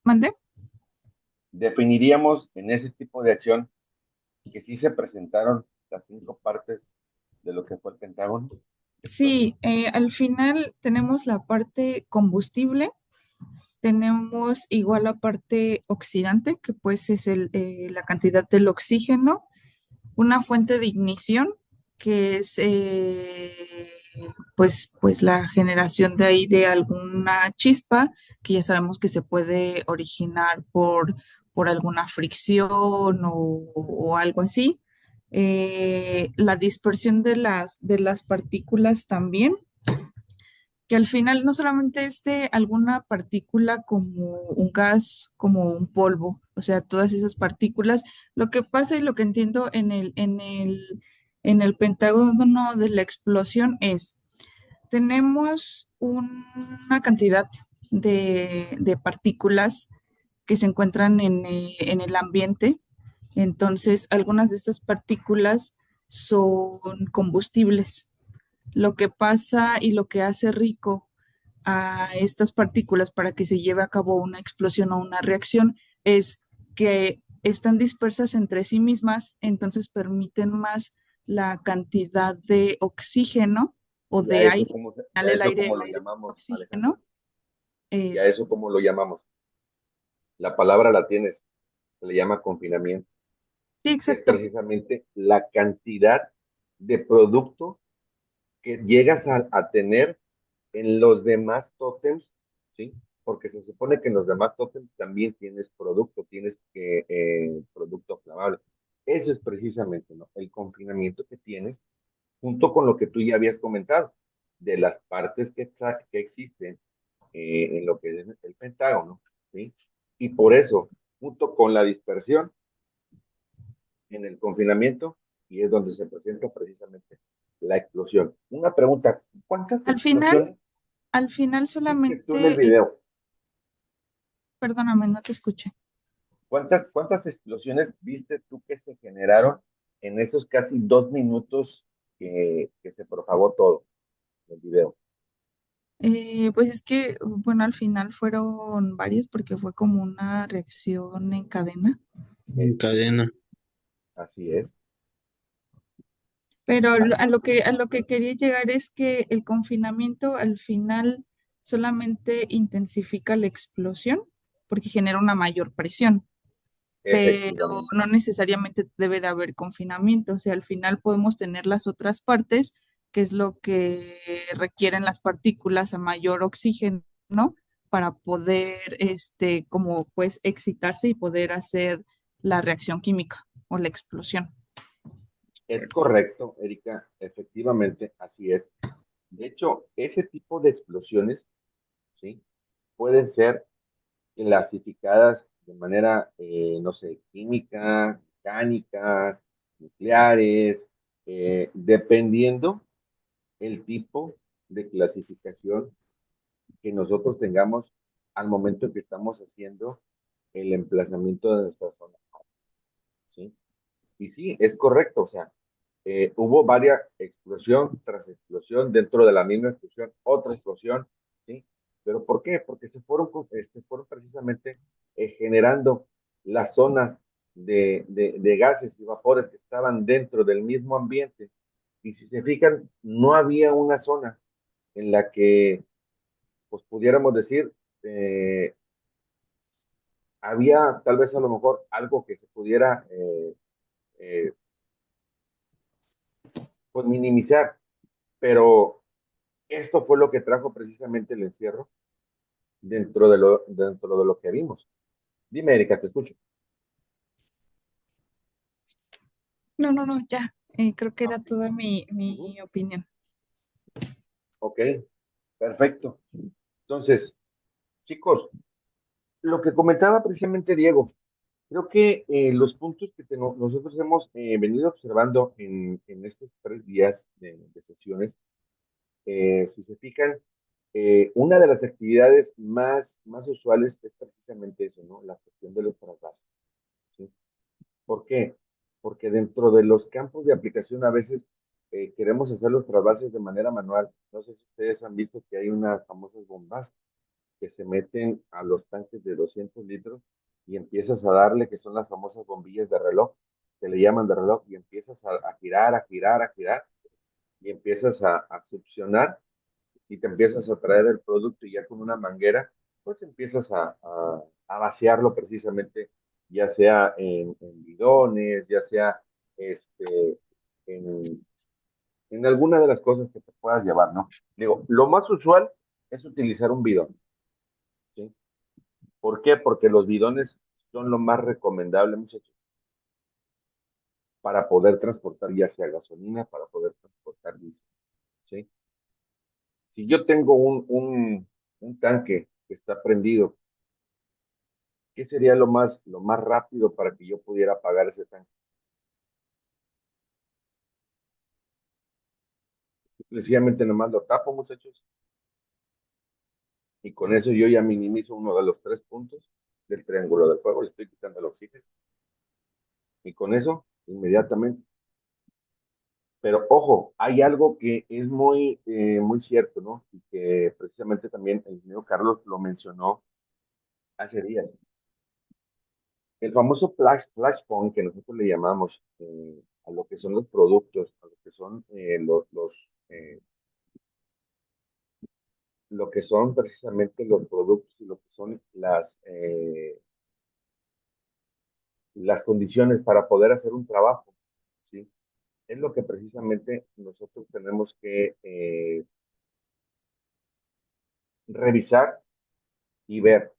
Speaker 5: ¿mande?
Speaker 6: Definiríamos en ese tipo de acción que sí se presentaron las 5 partes de lo que fue el pentágono.
Speaker 5: Sí, al final tenemos la parte combustible, tenemos igual la parte oxidante, que pues es la cantidad del oxígeno, una fuente de ignición, que es pues la generación de ahí de alguna chispa, que ya sabemos que se puede originar por alguna fricción o algo así. La dispersión de las partículas también, que al final no solamente es de alguna partícula como un gas, como un polvo, o sea, todas esas partículas. Lo que pasa y lo que entiendo en el pentágono de la explosión es, tenemos una cantidad de partículas que se encuentran en el ambiente. Entonces, algunas de estas partículas son combustibles. Lo que pasa y lo que hace rico a estas partículas para que se lleve a cabo una explosión o una reacción es que están dispersas entre sí mismas, entonces permiten más la cantidad de oxígeno o
Speaker 6: Y a
Speaker 5: de
Speaker 6: eso
Speaker 5: aire.
Speaker 6: como,
Speaker 5: Al
Speaker 6: y a
Speaker 5: final el
Speaker 6: eso
Speaker 5: aire,
Speaker 6: como lo llamamos, Alejandra.
Speaker 5: oxígeno
Speaker 6: Y a
Speaker 5: es,
Speaker 6: eso como lo llamamos. La palabra la tienes, se le llama confinamiento,
Speaker 5: sí,
Speaker 6: que es
Speaker 5: exacto.
Speaker 6: precisamente la cantidad de producto que llegas a tener en los demás tótems, ¿sí? Porque se supone que en los demás tótems también tienes producto, tienes producto flamable. Eso es precisamente, ¿no? El confinamiento que tienes, junto con lo que tú ya habías comentado, de las partes que existen en lo que es el pentágono, ¿sí? Y por eso, junto con la dispersión en el confinamiento, y es donde se presenta precisamente la explosión. Una pregunta, ¿cuántas
Speaker 5: Al final,
Speaker 6: explosiones
Speaker 5: al final
Speaker 6: viste tú en el
Speaker 5: solamente,
Speaker 6: video?
Speaker 5: perdóname, no te escuché.
Speaker 6: ¿Cuántas explosiones viste tú que se generaron en esos casi 2 minutos que se propagó todo el video?
Speaker 5: Pues es que, bueno, al final fueron varias porque fue como una reacción en cadena,
Speaker 8: En cadena.
Speaker 6: Así es.
Speaker 5: pero a lo que quería llegar es que el confinamiento al final solamente intensifica la explosión porque genera una mayor presión, pero
Speaker 6: Efectivamente.
Speaker 5: no necesariamente debe de haber confinamiento, o sea, al final podemos tener las otras partes, que es lo que requieren las partículas a mayor oxígeno, ¿no? Para poder, como pues excitarse y poder hacer la reacción química o la explosión.
Speaker 6: Es correcto, Erika, efectivamente, así es. De hecho, ese tipo de explosiones, ¿sí? Pueden ser clasificadas de manera, no sé, química, mecánicas, nucleares, dependiendo el tipo de clasificación que nosotros tengamos al momento que estamos haciendo el emplazamiento de nuestra zona, ¿sí? Y sí, es correcto, o sea, hubo varias explosión tras explosión dentro de la misma explosión, otra explosión, ¿sí? ¿Pero por qué? Porque fueron precisamente generando la zona de gases y vapores que estaban dentro del mismo ambiente. Y si se fijan, no había una zona en la que, pues pudiéramos decir, había tal vez a lo mejor algo que se pudiera eh, pues minimizar, pero esto fue lo que trajo precisamente el encierro dentro de lo que vimos. Dime, Erika, te escucho.
Speaker 5: No, ya. Creo que era toda mi opinión.
Speaker 6: Ok, perfecto. Entonces, chicos, lo que comentaba precisamente Diego, creo que los puntos que nosotros hemos venido observando en estos 3 días de sesiones, si se fijan, una de las actividades más usuales es precisamente eso, ¿no? La cuestión de los trasvases, ¿sí? ¿Por qué? Porque dentro de los campos de aplicación a veces queremos hacer los trasvases de manera manual. No sé si ustedes han visto que hay unas famosas bombas que se meten a los tanques de 200 litros y empiezas a darle, que son las famosas bombillas de reloj, que le llaman de reloj, y empiezas a girar, a girar, a girar, y empiezas a succionar y te empiezas a traer el producto y ya con una manguera, pues empiezas a vaciarlo precisamente, ya sea en bidones, ya sea este, en, en alguna de las cosas que te puedas llevar, ¿no? Digo, lo más usual es utilizar un bidón, ¿sí? ¿Por qué? Porque los bidones son lo más recomendable, muchachos, para poder transportar ya sea gasolina, para poder transportar diésel, ¿sí? Si yo tengo un tanque que está prendido, ¿qué sería lo más rápido para que yo pudiera apagar ese tanque? Sencillamente nomás lo tapo, muchachos, y con eso yo ya minimizo uno de los 3 puntos del triángulo de fuego, le estoy quitando el oxígeno, y con eso, inmediatamente. Pero ojo, hay algo que es muy cierto, ¿no? Y que precisamente también el ingeniero Carlos lo mencionó hace días. El famoso flashpoint que nosotros le llamamos a lo que son los productos, a lo que son lo que son precisamente los productos y lo que son las condiciones para poder hacer un trabajo, ¿sí? Es lo que precisamente nosotros tenemos que revisar y ver,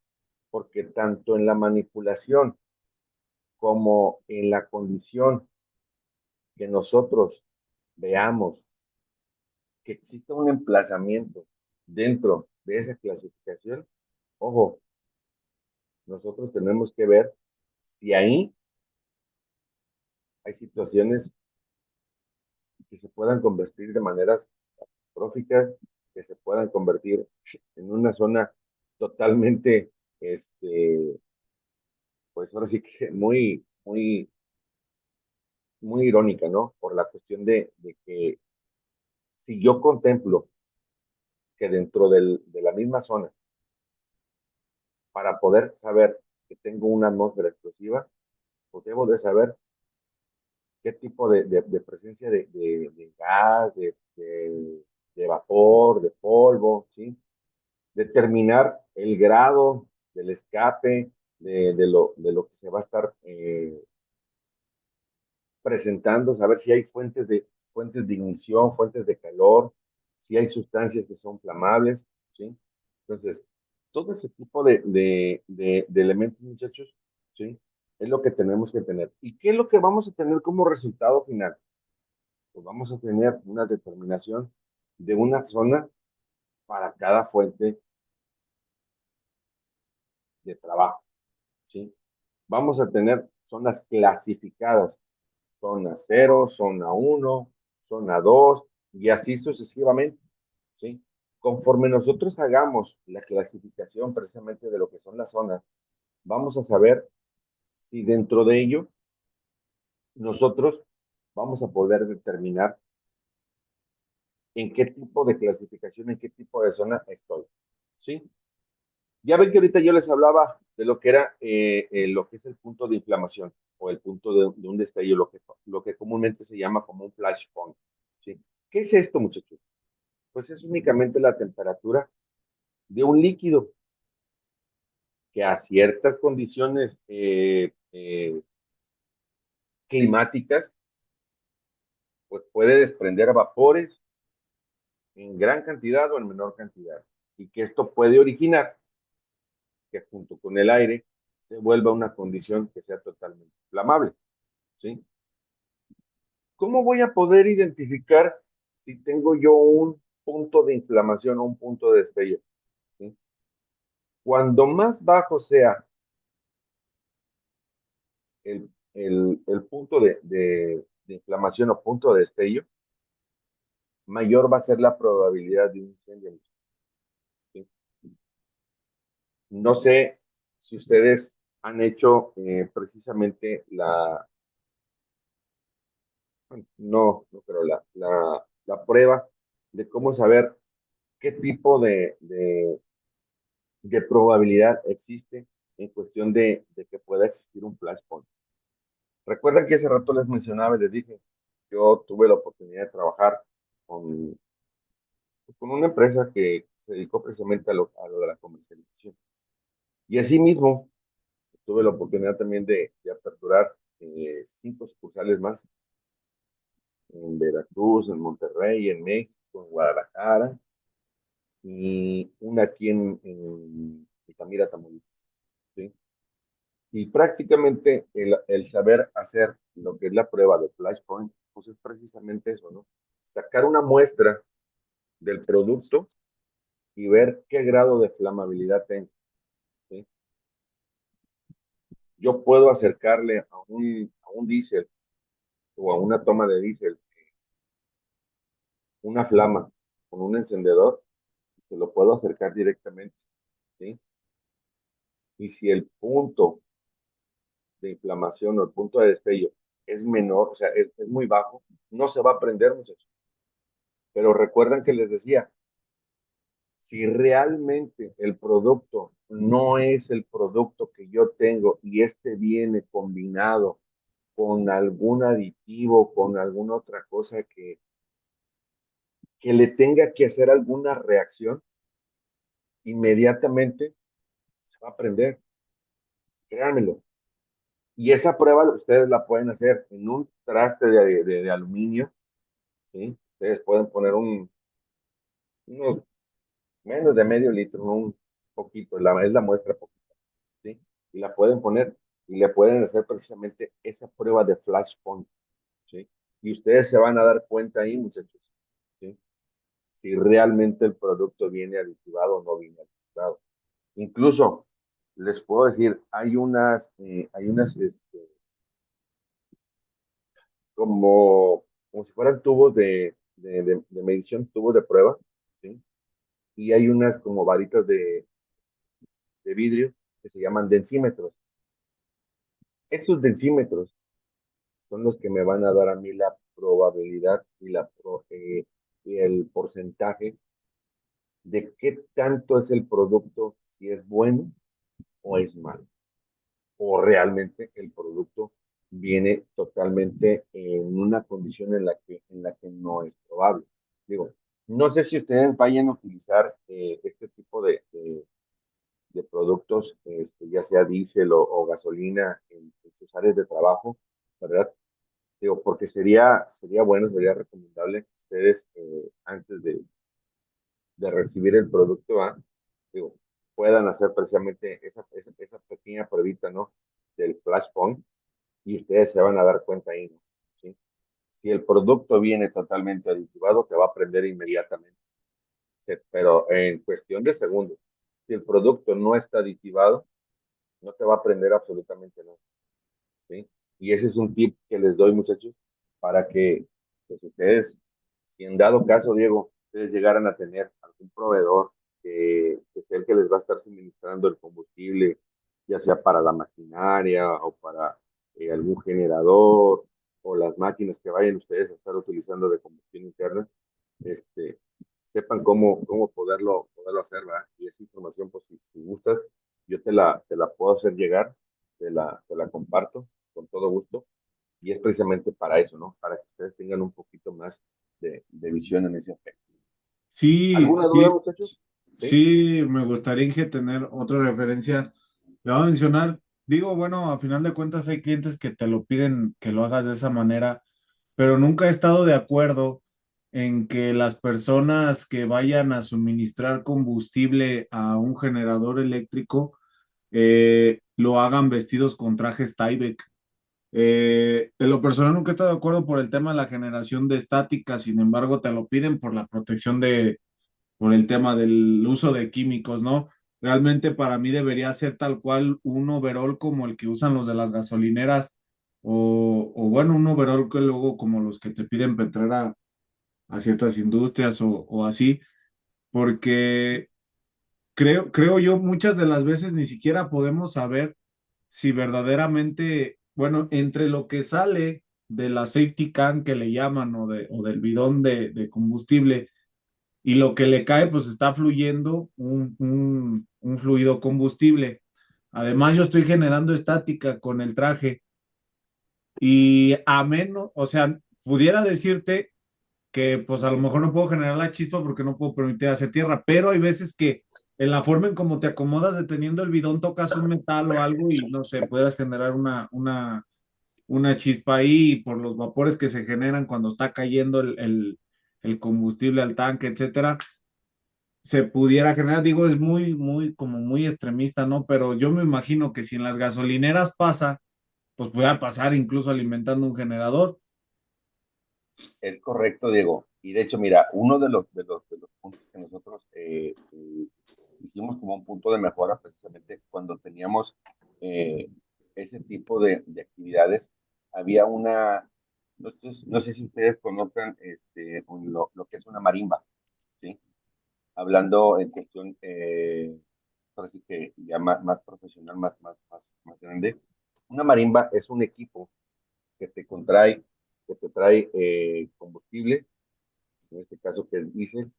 Speaker 6: porque tanto en la manipulación como en la condición que nosotros veamos que exista un emplazamiento dentro de esa clasificación, ojo, nosotros tenemos que ver si ahí hay situaciones que se puedan convertir de maneras catastróficas, que se puedan convertir en una zona totalmente, pues ahora sí que muy irónica, ¿no? Por la cuestión de que si yo contemplo que dentro de la misma zona, para poder saber que tengo una atmósfera explosiva, pues debo de saber qué tipo de presencia de gas, de vapor, de polvo, ¿sí? Determinar el grado del escape, de lo que se va a estar presentando, saber si hay fuentes de ignición, fuentes de calor, si hay sustancias que son flamables, ¿sí? Entonces, todo ese tipo de elementos, muchachos, ¿sí? Es lo que tenemos que tener. ¿Y qué es lo que vamos a tener como resultado final? Pues vamos a tener una determinación de una zona para cada fuente de trabajo, ¿sí? Vamos a tener zonas clasificadas, zona 0, zona 1, zona 2 y así sucesivamente, ¿sí? Conforme nosotros hagamos la clasificación precisamente de lo que son las zonas, vamos a saber si dentro de ello nosotros vamos a poder determinar en qué tipo de clasificación, en qué tipo de zona estoy, ¿sí? Ya ven que ahorita yo les hablaba de lo que era lo que es el punto de inflamación o el punto de un destello, lo que comúnmente se llama como un flashpoint, ¿sí? ¿Qué es esto, muchachos? Pues es únicamente la temperatura de un líquido que a ciertas condiciones climáticas pues puede desprender vapores en gran cantidad o en menor cantidad y que esto puede originar que junto con el aire se vuelva una condición que sea totalmente inflamable, ¿sí? ¿Cómo voy a poder identificar si tengo yo un punto de inflamación o un punto de destello? ¿Sí? Cuando más bajo sea el punto de inflamación o punto de destello, mayor va a ser la probabilidad de un incendio. ¿Sí? No sé si ustedes han hecho precisamente no creo, la prueba de cómo saber qué tipo de probabilidad existe en cuestión de que pueda existir un flashpoint. Recuerdan que hace rato les mencionaba y les dije, yo tuve la oportunidad de trabajar con una empresa que se dedicó precisamente a lo de la comercialización. Y asimismo, tuve la oportunidad también de aperturar 5 sucursales más en Veracruz, en Monterrey, en México, en Guadalajara y una aquí en Altamira, Tamaulipas. ¿Sí? Y prácticamente el saber hacer lo que es la prueba de flashpoint, pues es precisamente eso, ¿no? Sacar una muestra del producto y ver qué grado de flamabilidad tiene. ¿Sí? Yo puedo acercarle a un diésel o a una toma de diésel una flama con un encendedor, se lo puedo acercar directamente. ¿Sí? Y si el punto de inflamación o el punto de destello es menor, o sea, es muy bajo, no se va a prender, muchachos. Pero recuerdan que les decía, si realmente el producto no es el producto que yo tengo y este viene combinado con algún aditivo, con alguna otra cosa que le tenga que hacer alguna reacción, inmediatamente se va a prender, créanmelo. Y esa prueba ustedes la pueden hacer en un traste de aluminio, ¿sí? Ustedes pueden poner unos menos de medio litro, no un poquito, es la muestra poquita, ¿sí? Y la pueden poner y le pueden hacer precisamente esa prueba de flashpoint, ¿sí? Y ustedes se van a dar cuenta ahí, muchachos, ¿sí? Si realmente el producto viene aditivado o no viene aditivado. Incluso les puedo decir, hay unas como si fueran tubos de medición, tubos de prueba, ¿sí? Y hay unas como varitas de vidrio que se llaman densímetros. Esos densímetros son los que me van a dar a mí la probabilidad y el porcentaje de qué tanto es el producto, si es bueno o es malo, o realmente el producto viene totalmente en una condición en la que no es probable. Digo, no sé si ustedes vayan a utilizar este tipo de productos, ya sea diésel o gasolina en sus áreas de trabajo, ¿verdad? Digo, porque sería bueno, sería recomendable que ustedes, antes de recibir el producto, digo, puedan hacer precisamente esa pequeña pruebita, ¿no? Del flashpoint y ustedes se van a dar cuenta ahí, ¿no? ¿Sí? Si el producto viene totalmente aditivado, te va a prender inmediatamente, ¿sí? Pero en cuestión de segundos. Si el producto no está aditivado, no te va a prender absolutamente nada, ¿sí? Y ese es un tip que les doy, muchachos, para que pues, ustedes, si en dado caso, Diego, ustedes llegaran a tener algún proveedor que sea el que les va a estar suministrando el combustible, ya sea para la maquinaria o para algún generador o las máquinas que vayan ustedes a estar utilizando de combustión interna, este, sepan cómo poderlo hacer, ¿verdad? Y esa información, pues si gustas, yo te la puedo hacer llegar, te la comparto con todo gusto. Y es precisamente para eso, ¿no? Para que ustedes tengan un poquito más de visión en ese aspecto.
Speaker 2: Sí,
Speaker 6: ¿Alguna duda,
Speaker 2: sí,
Speaker 6: muchachos? ¿Sí?
Speaker 2: sí, me gustaría Inge, tener otra referencia. Le voy a mencionar, digo, bueno, a final de cuentas hay clientes que te lo piden que lo hagas de esa manera, pero nunca he estado de acuerdo en que las personas que vayan a suministrar combustible a un generador eléctrico lo hagan vestidos con trajes Tyvek. En lo personal nunca he estado de acuerdo por el tema de la generación de estática, sin embargo te lo piden por la protección por el tema del uso de químicos, ¿no? Realmente para mí debería ser tal cual un overall como el que usan los de las gasolineras o bueno, un overall que luego como los que te piden para entrar a ciertas industrias o así, porque creo yo muchas de las veces ni siquiera podemos saber si verdaderamente, bueno, entre lo que sale de la safety can que le llaman o del bidón de combustible y lo que le cae, pues está fluyendo un fluido combustible. Además, yo estoy generando estática con el traje y a menos, o sea, pudiera decirte que pues a lo mejor no puedo generar la chispa porque no puedo permitir hacer tierra, pero hay veces que en la forma en cómo te acomodas deteniendo el bidón tocas un metal o algo y no sé, puedas generar una chispa ahí por los vapores que se generan cuando está cayendo el combustible al tanque, etcétera, se pudiera generar, digo, es como muy extremista, ¿no? Pero yo me imagino que si en las gasolineras pasa, pues pueda pasar incluso alimentando un generador.
Speaker 6: Es correcto, Diego. Y de hecho, mira, uno de los puntos que nosotros hicimos como un punto de mejora precisamente cuando teníamos eh, ese tipo de actividades, había no sé si ustedes conozcan lo que es una marimba, ¿sí? Hablando en cuestión, así que ya más profesional, más grande. Una marimba es un equipo que que te trae combustible, en este caso que es diésel,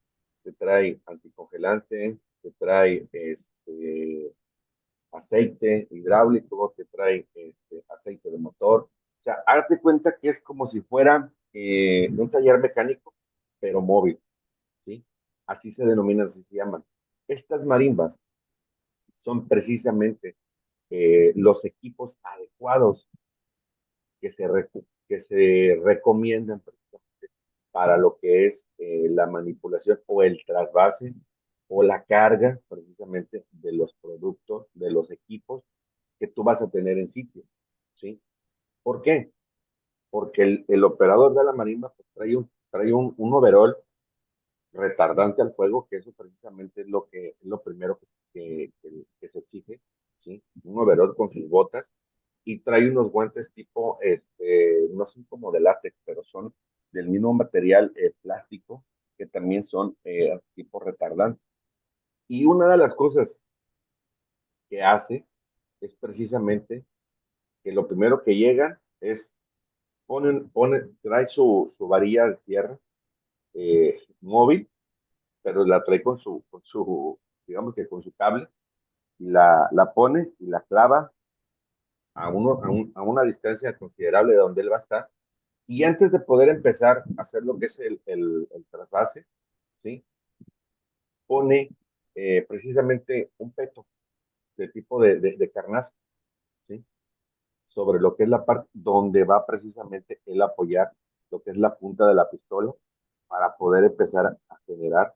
Speaker 6: te trae anticongelante, te trae aceite hidráulico, te trae aceite de motor. O sea, hazte cuenta que es como si fuera un taller mecánico, pero móvil, ¿sí? Así se denominan, así se llaman. Estas marimbas son precisamente los equipos adecuados que se recomiendan para lo que es la manipulación o el trasvase o la carga precisamente de los productos, de los equipos que tú vas a tener en sitio, ¿sí? ¿Por qué? Porque el operador de la marimba pues, trae un overall retardante al fuego, que eso precisamente es lo primero que se exige, ¿sí? Un overall con sus botas y trae unos guantes tipo, no son como de látex, pero son del mismo material plástico, que también son tipo retardante. Y una de las cosas que hace es precisamente que lo primero que llega es, trae su varilla de tierra móvil, pero la trae digamos que con su cable, y la pone y la clava a una distancia considerable de donde él va a estar. Y antes de poder empezar a hacer lo que es el trasvase, ¿sí? Pone precisamente un peto de tipo de carnaza, ¿sí? Sobre lo que es la parte donde va precisamente él apoyar lo que es la punta de la pistola para poder empezar a generar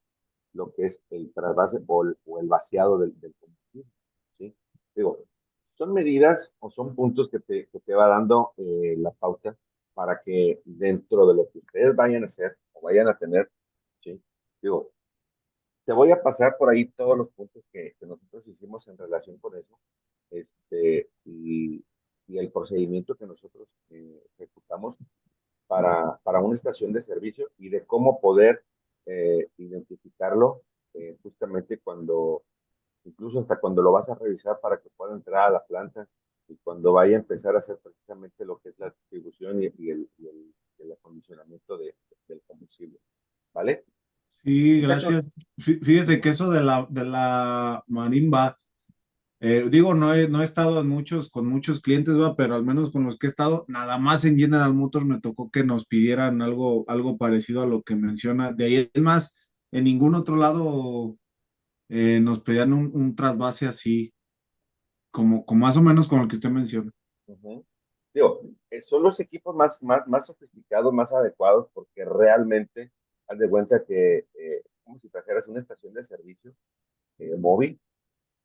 Speaker 6: lo que es el trasvase o el vaciado del combustible, ¿sí? Digo, son medidas o son puntos que te va dando la pauta para que dentro de lo que ustedes vayan a hacer o vayan a tener, ¿sí? Digo, te voy a pasar por ahí todos los puntos que nosotros hicimos en relación con eso, y el procedimiento que nosotros ejecutamos para una estación de servicio y de cómo poder identificarlo justamente incluso hasta cuando lo vas a revisar para que pueda entrar a la planta y cuando vaya a empezar a hacer precisamente lo que es la distribución y el acondicionamiento del combustible. ¿Vale?
Speaker 2: Sí,
Speaker 6: Muchachos,
Speaker 2: gracias. Fíjese que eso de la marimba, digo, no he estado con muchos clientes, va, pero al menos con los que he estado, nada más en General Motors me tocó que nos pidieran algo parecido a lo que menciona. De ahí es más, en ningún otro lado nos pedían un trasvase así, como más o menos con lo que usted menciona.
Speaker 6: uh-huh. Digo, son los equipos más sofisticados, más adecuados, porque realmente haz de cuenta que es como si trajeras una estación de servicio móvil,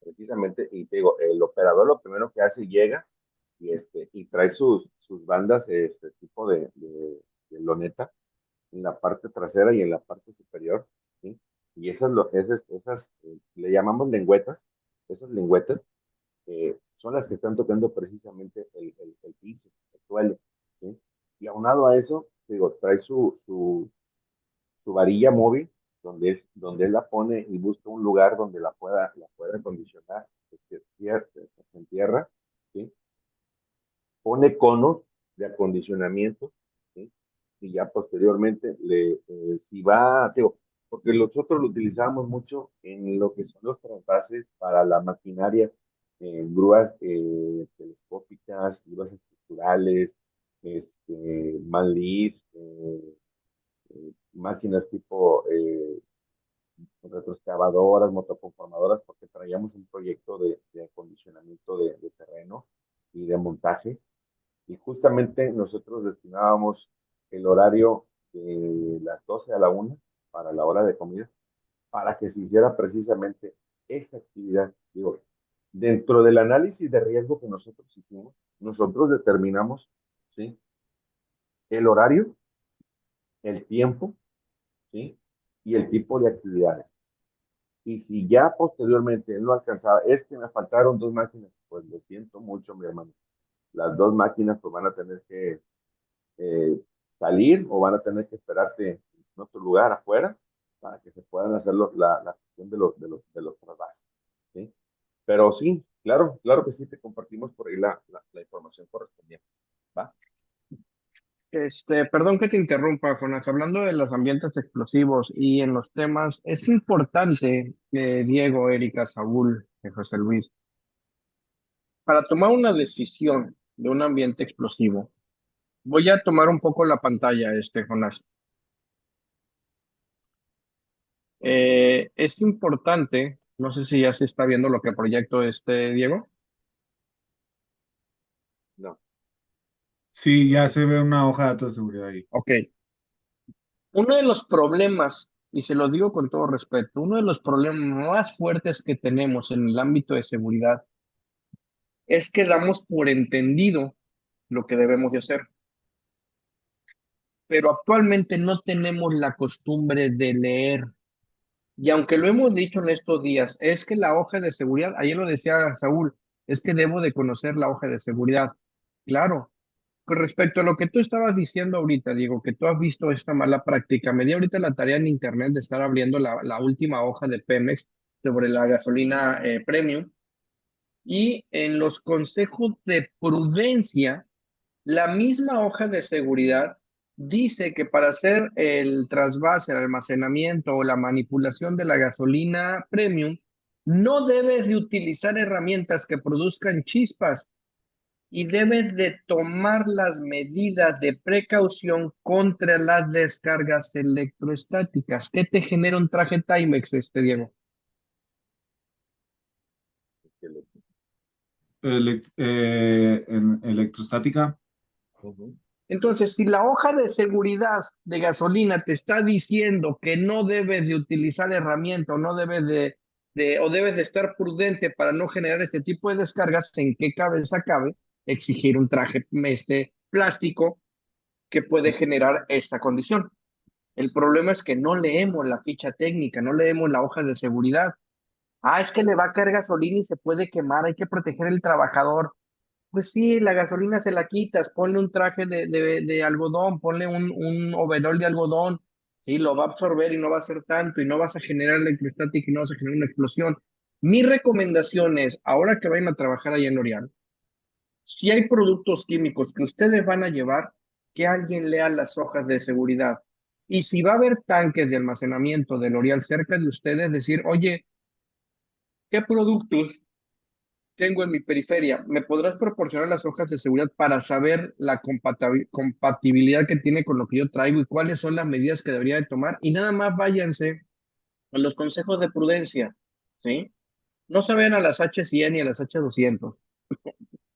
Speaker 6: precisamente, y te digo, el operador lo primero que hace, llega y trae sus bandas, tipo de loneta en la parte trasera y en la parte superior, ¿sí? Y le llamamos lengüetas, esas lengüetas son las que están tocando precisamente el piso, el suelo, ¿sí? Y aunado a eso, digo, trae su varilla móvil, donde él la pone y busca un lugar donde la pueda acondicionar, se entierra, ¿sí? Pone conos de acondicionamiento, ¿sí? Y ya posteriormente, si va, digo, porque nosotros lo utilizamos mucho en lo que son los trasvases para la maquinaria, grúas telescópicas, grúas estructurales, manlis, máquinas tipo retroexcavadoras, motoconformadoras, porque traíamos un proyecto de acondicionamiento de terreno y de montaje. Y justamente nosotros destinábamos el horario de las 12 a la 1 para la hora de comida, para que se hiciera precisamente esa actividad. Digo, dentro del análisis de riesgo que nosotros hicimos, nosotros determinamos, ¿sí?, el horario, el tiempo, ¿sí?, y el tipo de actividades. Y si ya posteriormente él no alcanzaba, es que me faltaron 2 máquinas, pues lo siento mucho, mi hermano. Las 2 máquinas pues van a tener que eh, salir, o van a tener que esperarte en otro lugar afuera para que se puedan hacer la cuestión de los trasvases, ¿sí? Pero sí, claro, claro que sí, te compartimos por ahí la información correspondiente, ¿va?
Speaker 1: Perdón que te interrumpa, Jonas. Hablando de los ambientes explosivos y en los temas, es importante, Diego, Erika, Saúl, José Luis, para tomar una decisión de un ambiente explosivo. Voy a tomar un poco la pantalla, Jonas. Es importante, no sé si ya se está viendo lo que proyecto Diego.
Speaker 6: No,
Speaker 2: Sí, ya se ve una hoja de datos de seguridad ahí.
Speaker 1: Ok. Uno de los problemas, y se lo digo con todo respeto, uno de los problemas más fuertes que tenemos en el ámbito de seguridad es que damos por entendido lo que debemos de hacer, pero actualmente no tenemos la costumbre de leer. Y aunque lo hemos dicho en estos días, es que la hoja de seguridad, ayer lo decía Saúl, es que debo de conocer la hoja de seguridad. Claro, con respecto a lo que tú estabas diciendo ahorita, Diego, que tú has visto esta mala práctica, me di ahorita la tarea en internet de estar abriendo la última hoja de Pemex sobre la gasolina premium, y en los consejos de prudencia, la misma hoja de seguridad dice que para hacer el trasvase, el almacenamiento o la manipulación de la gasolina premium, no debes de utilizar herramientas que produzcan chispas y debes de tomar las medidas de precaución contra las descargas electrostáticas. ¿Qué te genera un traje Timex, Diego?
Speaker 6: es que
Speaker 2: En electrostática.
Speaker 6: Ujú.
Speaker 1: Entonces, si la hoja de seguridad de gasolina te está diciendo que no debes de utilizar herramienta o no debes o debes de estar prudente para no generar este tipo de descargas, ¿en qué cabeza cabe exigir un traje plástico que puede generar esta condición? El problema es que no leemos la ficha técnica, no leemos la hoja de seguridad. Ah, es que le va a caer gasolina y se puede quemar, hay que proteger al trabajador. Pues sí, la gasolina se la quitas, ponle un traje de algodón, ponle un overol de algodón, sí, lo va a absorber y no va a ser tanto, y no vas a generar electrostática y no vas a generar una explosión. Mi recomendación es, ahora que vayan a trabajar allá en L'Oreal, si hay productos químicos que ustedes van a llevar, que alguien lea las hojas de seguridad. Y si va a haber tanques de almacenamiento de L'Oreal cerca de ustedes, decir, oye, ¿qué productos tengo en mi periferia? ¿Me podrás proporcionar las hojas de seguridad para saber la compatibilidad que tiene con lo que yo traigo y cuáles son las medidas que debería de tomar? Y nada más váyanse a los consejos de prudencia, ¿sí? No se vayan a las H100 ni a las H200.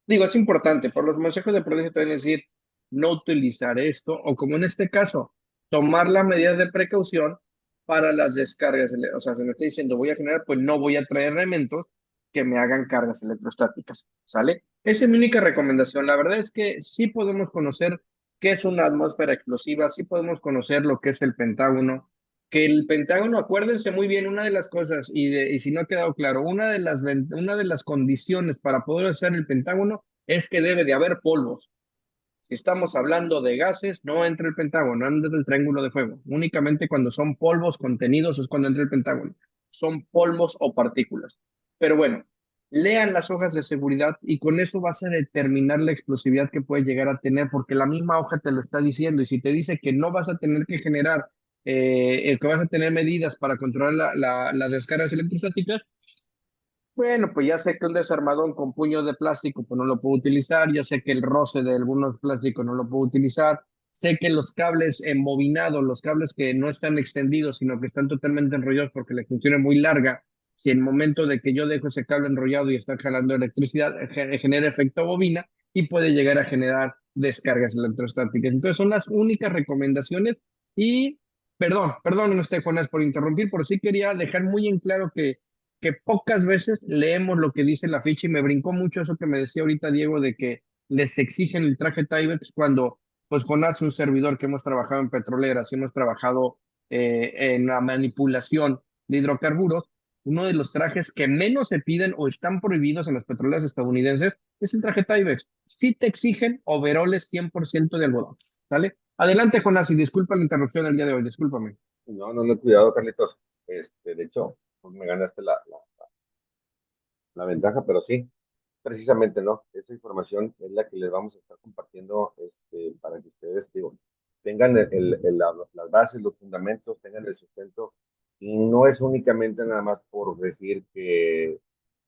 Speaker 1: Digo, es importante, por los consejos de prudencia te van a decir no utilizar esto, o como en este caso, tomar las medidas de precaución para las descargas. O sea, se me está diciendo voy a generar, pues no voy a traer elementos que me hagan cargas electrostáticas, ¿sale? Esa es mi única recomendación. La verdad es que sí podemos conocer qué es una atmósfera explosiva, sí podemos conocer lo que es el Pentágono, que el Pentágono, acuérdense muy bien, una de las cosas, y si no ha quedado claro, una de las condiciones para poder usar el Pentágono es que debe de haber polvos. Si estamos hablando de gases, no entra el Pentágono, no entra el Triángulo de Fuego. Únicamente cuando son polvos contenidos es cuando entra el Pentágono. Son polvos o partículas. Pero bueno, lean las hojas de seguridad y con eso vas a determinar la explosividad que puede llegar a tener, porque la misma hoja te lo está diciendo. Y si te dice que no vas a tener que generar, que vas a tener medidas para controlar las descargas electrostáticas, bueno, pues ya sé que un desarmadón con puño de plástico pues no lo puedo utilizar, ya sé que el roce de algunos plásticos no lo puedo utilizar, sé que los cables embobinados, los cables que no están extendidos, sino que están totalmente enrollados porque la función es muy larga, si en el momento de que yo dejo ese cable enrollado y está jalando electricidad, genera efecto bobina y puede llegar a generar descargas electrostáticas. Entonces son las únicas recomendaciones y, perdón, Jonás, por interrumpir, pero sí quería dejar muy en claro que pocas veces leemos lo que dice la ficha y me brincó mucho eso que me decía ahorita Diego de que les exigen el traje Tyvek cuando pues Jonás, un servidor que hemos trabajado en petroleras y hemos trabajado en la manipulación de hidrocarburos, uno de los trajes que menos se piden o están prohibidos en las petroleras estadounidenses es el traje Tyvek. Sí te exigen overoles 100% de algodón, ¿sale? Adelante, Jonás, y disculpa la interrupción el día de hoy, discúlpame.
Speaker 6: No, cuidado, Carlitos. De hecho, pues me ganaste la ventaja, pero sí, precisamente no. Esa información es la que les vamos a estar compartiendo para que ustedes, digo, tengan las bases, los fundamentos, tengan el sustento. Y no es únicamente nada más por decir que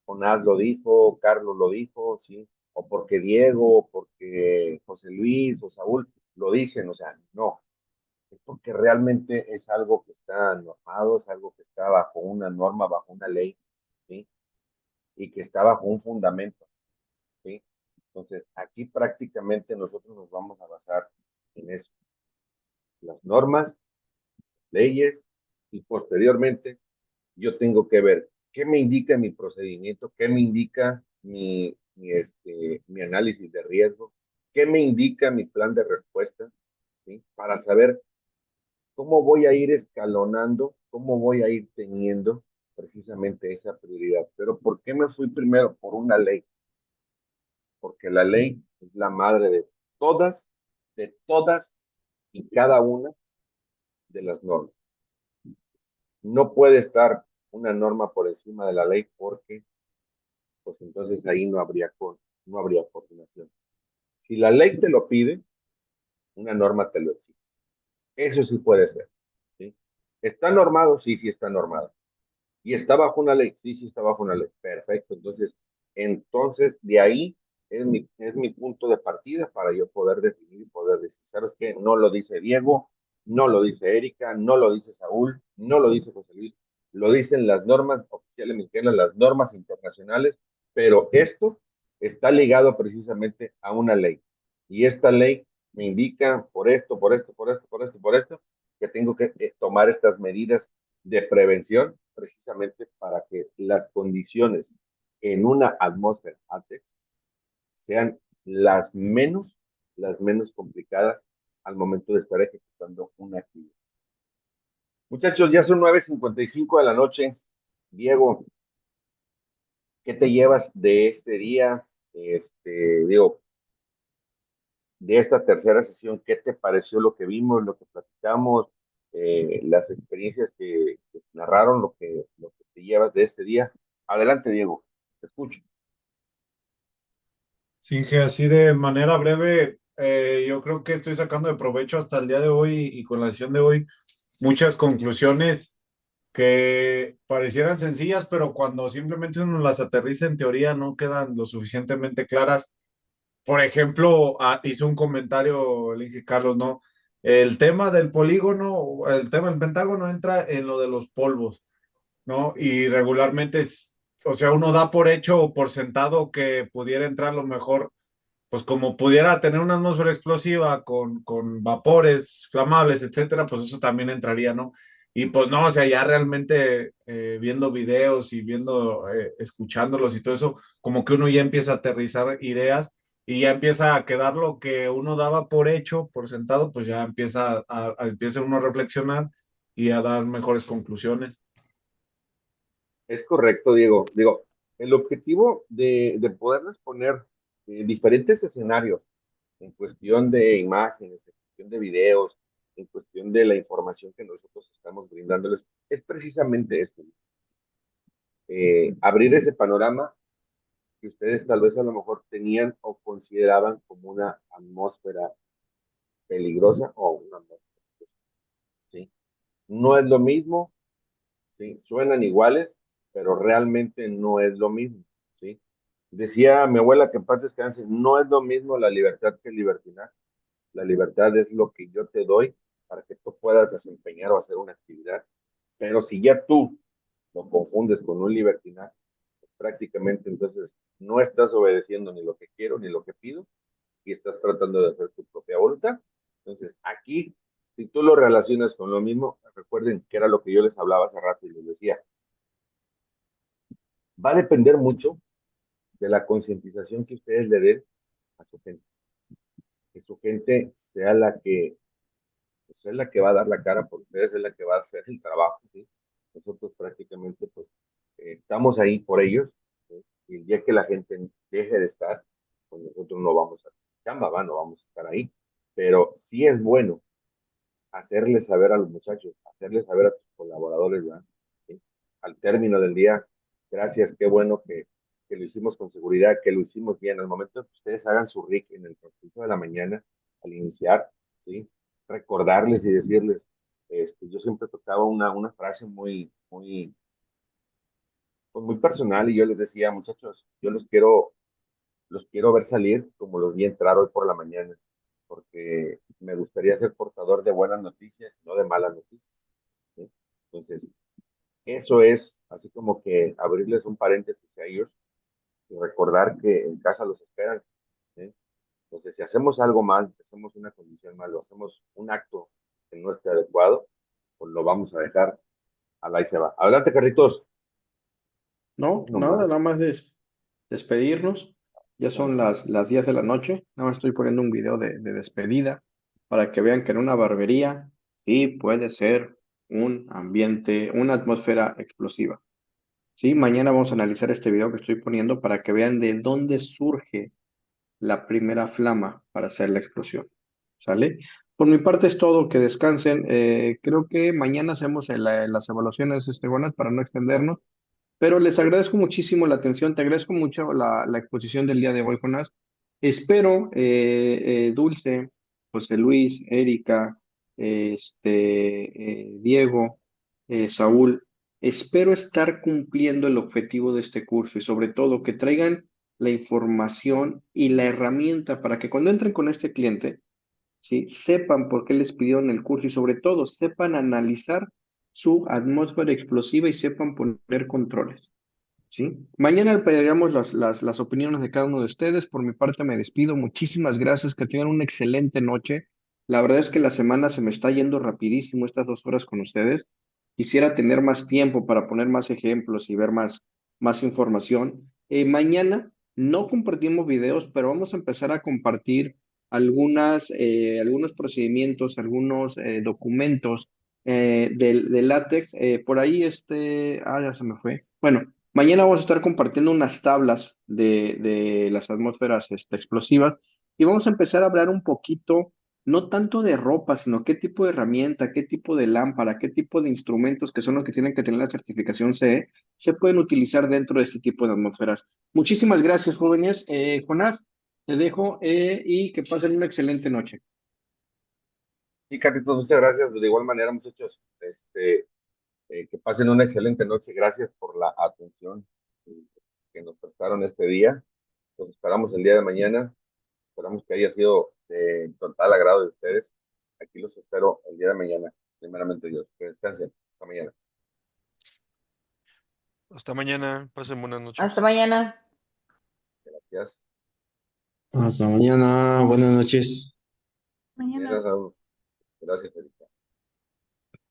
Speaker 6: Jonás lo dijo, Carlos lo dijo, ¿sí? O porque Diego, o porque José Luis o Saúl lo dicen, o sea, no. Es porque realmente es algo que está normado, es algo que está bajo una norma, bajo una ley, ¿sí? Y que está bajo un fundamento, ¿sí? Entonces, aquí prácticamente nosotros nos vamos a basar en eso, las normas, leyes, y posteriormente yo tengo que ver qué me indica mi procedimiento, qué me indica mi análisis de riesgo, qué me indica mi plan de respuesta, ¿sí? Para saber cómo voy a ir escalonando, cómo voy a ir teniendo precisamente esa prioridad. Pero ¿por qué me fui primero por una ley? Porque la ley es la madre de todas y cada una de las normas. No puede estar una norma por encima de la ley porque, pues entonces ahí no habría coordinación. Si la ley te lo pide, una norma te lo exige. Eso sí puede ser, ¿sí? ¿Está normado? Sí, sí está normado. ¿Y está bajo una ley? Sí, sí está bajo una ley. Perfecto. Entonces de ahí es mi punto de partida para yo poder definir y poder decir, ¿sabes qué? No lo dice Diego, no lo dice Erika, no lo dice Saúl, no lo dice José Luis, lo dicen las normas oficiales mexicanas, las normas internacionales, pero esto está ligado precisamente a una ley. Y esta ley me indica por esto, por esto, que tengo que tomar estas medidas de prevención precisamente para que las condiciones en una atmósfera ATEX sean las menos complicadas al momento de estar ejecutando una actividad. Muchachos, ya son 9:55 de la noche. Diego, ¿qué te llevas de este día? Digo, de esta tercera sesión, ¿qué te pareció lo que vimos, lo que platicamos, las experiencias que se narraron, lo que te llevas de este día? Adelante, Diego, te escucho.
Speaker 2: Sí, que así de manera breve, yo creo que estoy sacando de provecho hasta el día de hoy y con la sesión de hoy muchas conclusiones que parecieran sencillas, pero cuando simplemente uno las aterriza en teoría no quedan lo suficientemente claras. Por ejemplo, hizo un comentario, le dije, Carlos, ¿no? El tema del polígono, el tema del Pentágono entra en lo de los polvos, ¿no? Y regularmente o sea, uno da por hecho o por sentado que pudiera entrar lo mejor, pues como pudiera tener una atmósfera explosiva con vapores flamables, etcétera, pues eso también entraría, ¿no? Y pues no, o sea, ya realmente viendo videos y viendo, escuchándolos y todo eso, como que uno ya empieza a aterrizar ideas y ya empieza a quedar lo que uno daba por hecho, por sentado, pues ya empieza uno a reflexionar y a dar mejores conclusiones.
Speaker 6: Es correcto, Diego. Digo, el objetivo de poderles poner diferentes escenarios en cuestión de imágenes, en cuestión de videos, en cuestión de la información que nosotros estamos brindándoles, es precisamente esto, abrir ese panorama que ustedes tal vez a lo mejor tenían o consideraban como una atmósfera peligrosa o una atmósfera, ¿sí? No es lo mismo, ¿sí? Suenan iguales, pero realmente no es lo mismo, ¿sí? Decía mi abuela que en paz descanse, no es lo mismo la libertad que el libertinaje. La libertad es lo que yo te doy para que tú puedas desempeñar o hacer una actividad. Pero si ya tú lo confundes con un libertinaje, pues prácticamente entonces no estás obedeciendo ni lo que quiero ni lo que pido y estás tratando de hacer tu propia voluntad. Entonces, aquí, si tú lo relacionas con lo mismo, recuerden que era lo que yo les hablaba hace rato y les decía, va a depender mucho de la concientización que ustedes le den a su gente, que su gente sea la que pues es la que va a dar la cara por ustedes, es la que va a hacer el trabajo, ¿sí? Nosotros prácticamente, pues, estamos ahí por ellos, ¿sí? Y el día que la gente deje de estar, pues nosotros no vamos a chamba, ¿va? No vamos a estar ahí. Pero sí es bueno hacerles saber a los muchachos, hacerles saber a tus colaboradores, ¿verdad? ¿Sí? Al término del día, gracias, qué bueno que lo hicimos con seguridad, que lo hicimos bien. Al momento que ustedes hagan su RIC en el transcurso de la mañana, al iniciar, ¿sí? Recordarles y decirles, yo siempre tocaba una frase pues muy personal y yo les decía, muchachos, yo los quiero ver salir como los vi entrar hoy por la mañana, porque me gustaría ser portador de buenas noticias, no de malas noticias, ¿sí? Entonces, eso es así como que abrirles un paréntesis a ellos y recordar que en casa los esperan, ¿sí? Entonces, si hacemos algo mal, si hacemos una condición mal, o hacemos un acto que no esté adecuado, pues lo vamos a dejar al ahí se va. Adelante, Carlitos.
Speaker 1: No,
Speaker 6: No
Speaker 1: nada,
Speaker 6: más.
Speaker 1: nada más es despedirnos. Ya son las 10 de la noche. Nada más estoy poniendo un video de despedida para que vean que en una barbería sí puede ser un ambiente, una atmósfera explosiva. Sí, mañana vamos a analizar este video que estoy poniendo para que vean de dónde surge la primera flama para hacer la explosión. ¿Sale? Por mi parte es todo, que descansen. Creo que mañana hacemos las evaluaciones, buenas para no extendernos. Pero les agradezco muchísimo la atención, te agradezco mucho la exposición del día de hoy, Jonás. Espero, Dulce, José Luis, Erika, Diego, Saúl, espero estar cumpliendo el objetivo de este curso y sobre todo que traigan la información y la herramienta para que cuando entren con este cliente, ¿sí? Sepan por qué les pidieron el curso y sobre todo sepan analizar su atmósfera explosiva y sepan poner controles. ¿Sí? Mañana pelearemos las opiniones de cada uno de ustedes. Por mi parte me despido. Muchísimas gracias. Que tengan una excelente noche. La verdad es que la semana se me está yendo rapidísimo estas 2 horas con ustedes. Quisiera tener más tiempo para poner más ejemplos y ver más información. Mañana no compartimos videos, pero vamos a empezar a compartir algunos procedimientos, algunos documentos de látex. Por ahí ya se me fue. Bueno. Mañana vamos a estar compartiendo unas tablas de las atmósferas explosivas y vamos a empezar a hablar un poquito, no tanto de ropa, sino qué tipo de herramienta, qué tipo de lámpara, qué tipo de instrumentos que son los que tienen que tener la certificación CE, se pueden utilizar dentro de este tipo de atmósferas. Muchísimas gracias, jóvenes. Jonás, te dejo y que pasen una excelente noche.
Speaker 6: Sí, Carlitos, muchas gracias. De igual manera, muchachos, que pasen una excelente noche. Gracias por la atención que nos prestaron este día. Los esperamos el día de mañana. Esperamos que haya sido de total agrado de ustedes. Aquí los espero el día de mañana. Primeramente Dios. Que descansen. Hasta mañana.
Speaker 4: Hasta mañana, pasen buenas
Speaker 9: Hasta
Speaker 4: noches.
Speaker 9: mañana.
Speaker 6: Gracias.
Speaker 8: Hasta mañana, buenas noches.
Speaker 5: Mañana.
Speaker 6: Gracias, Raúl. Gracias, Felipe.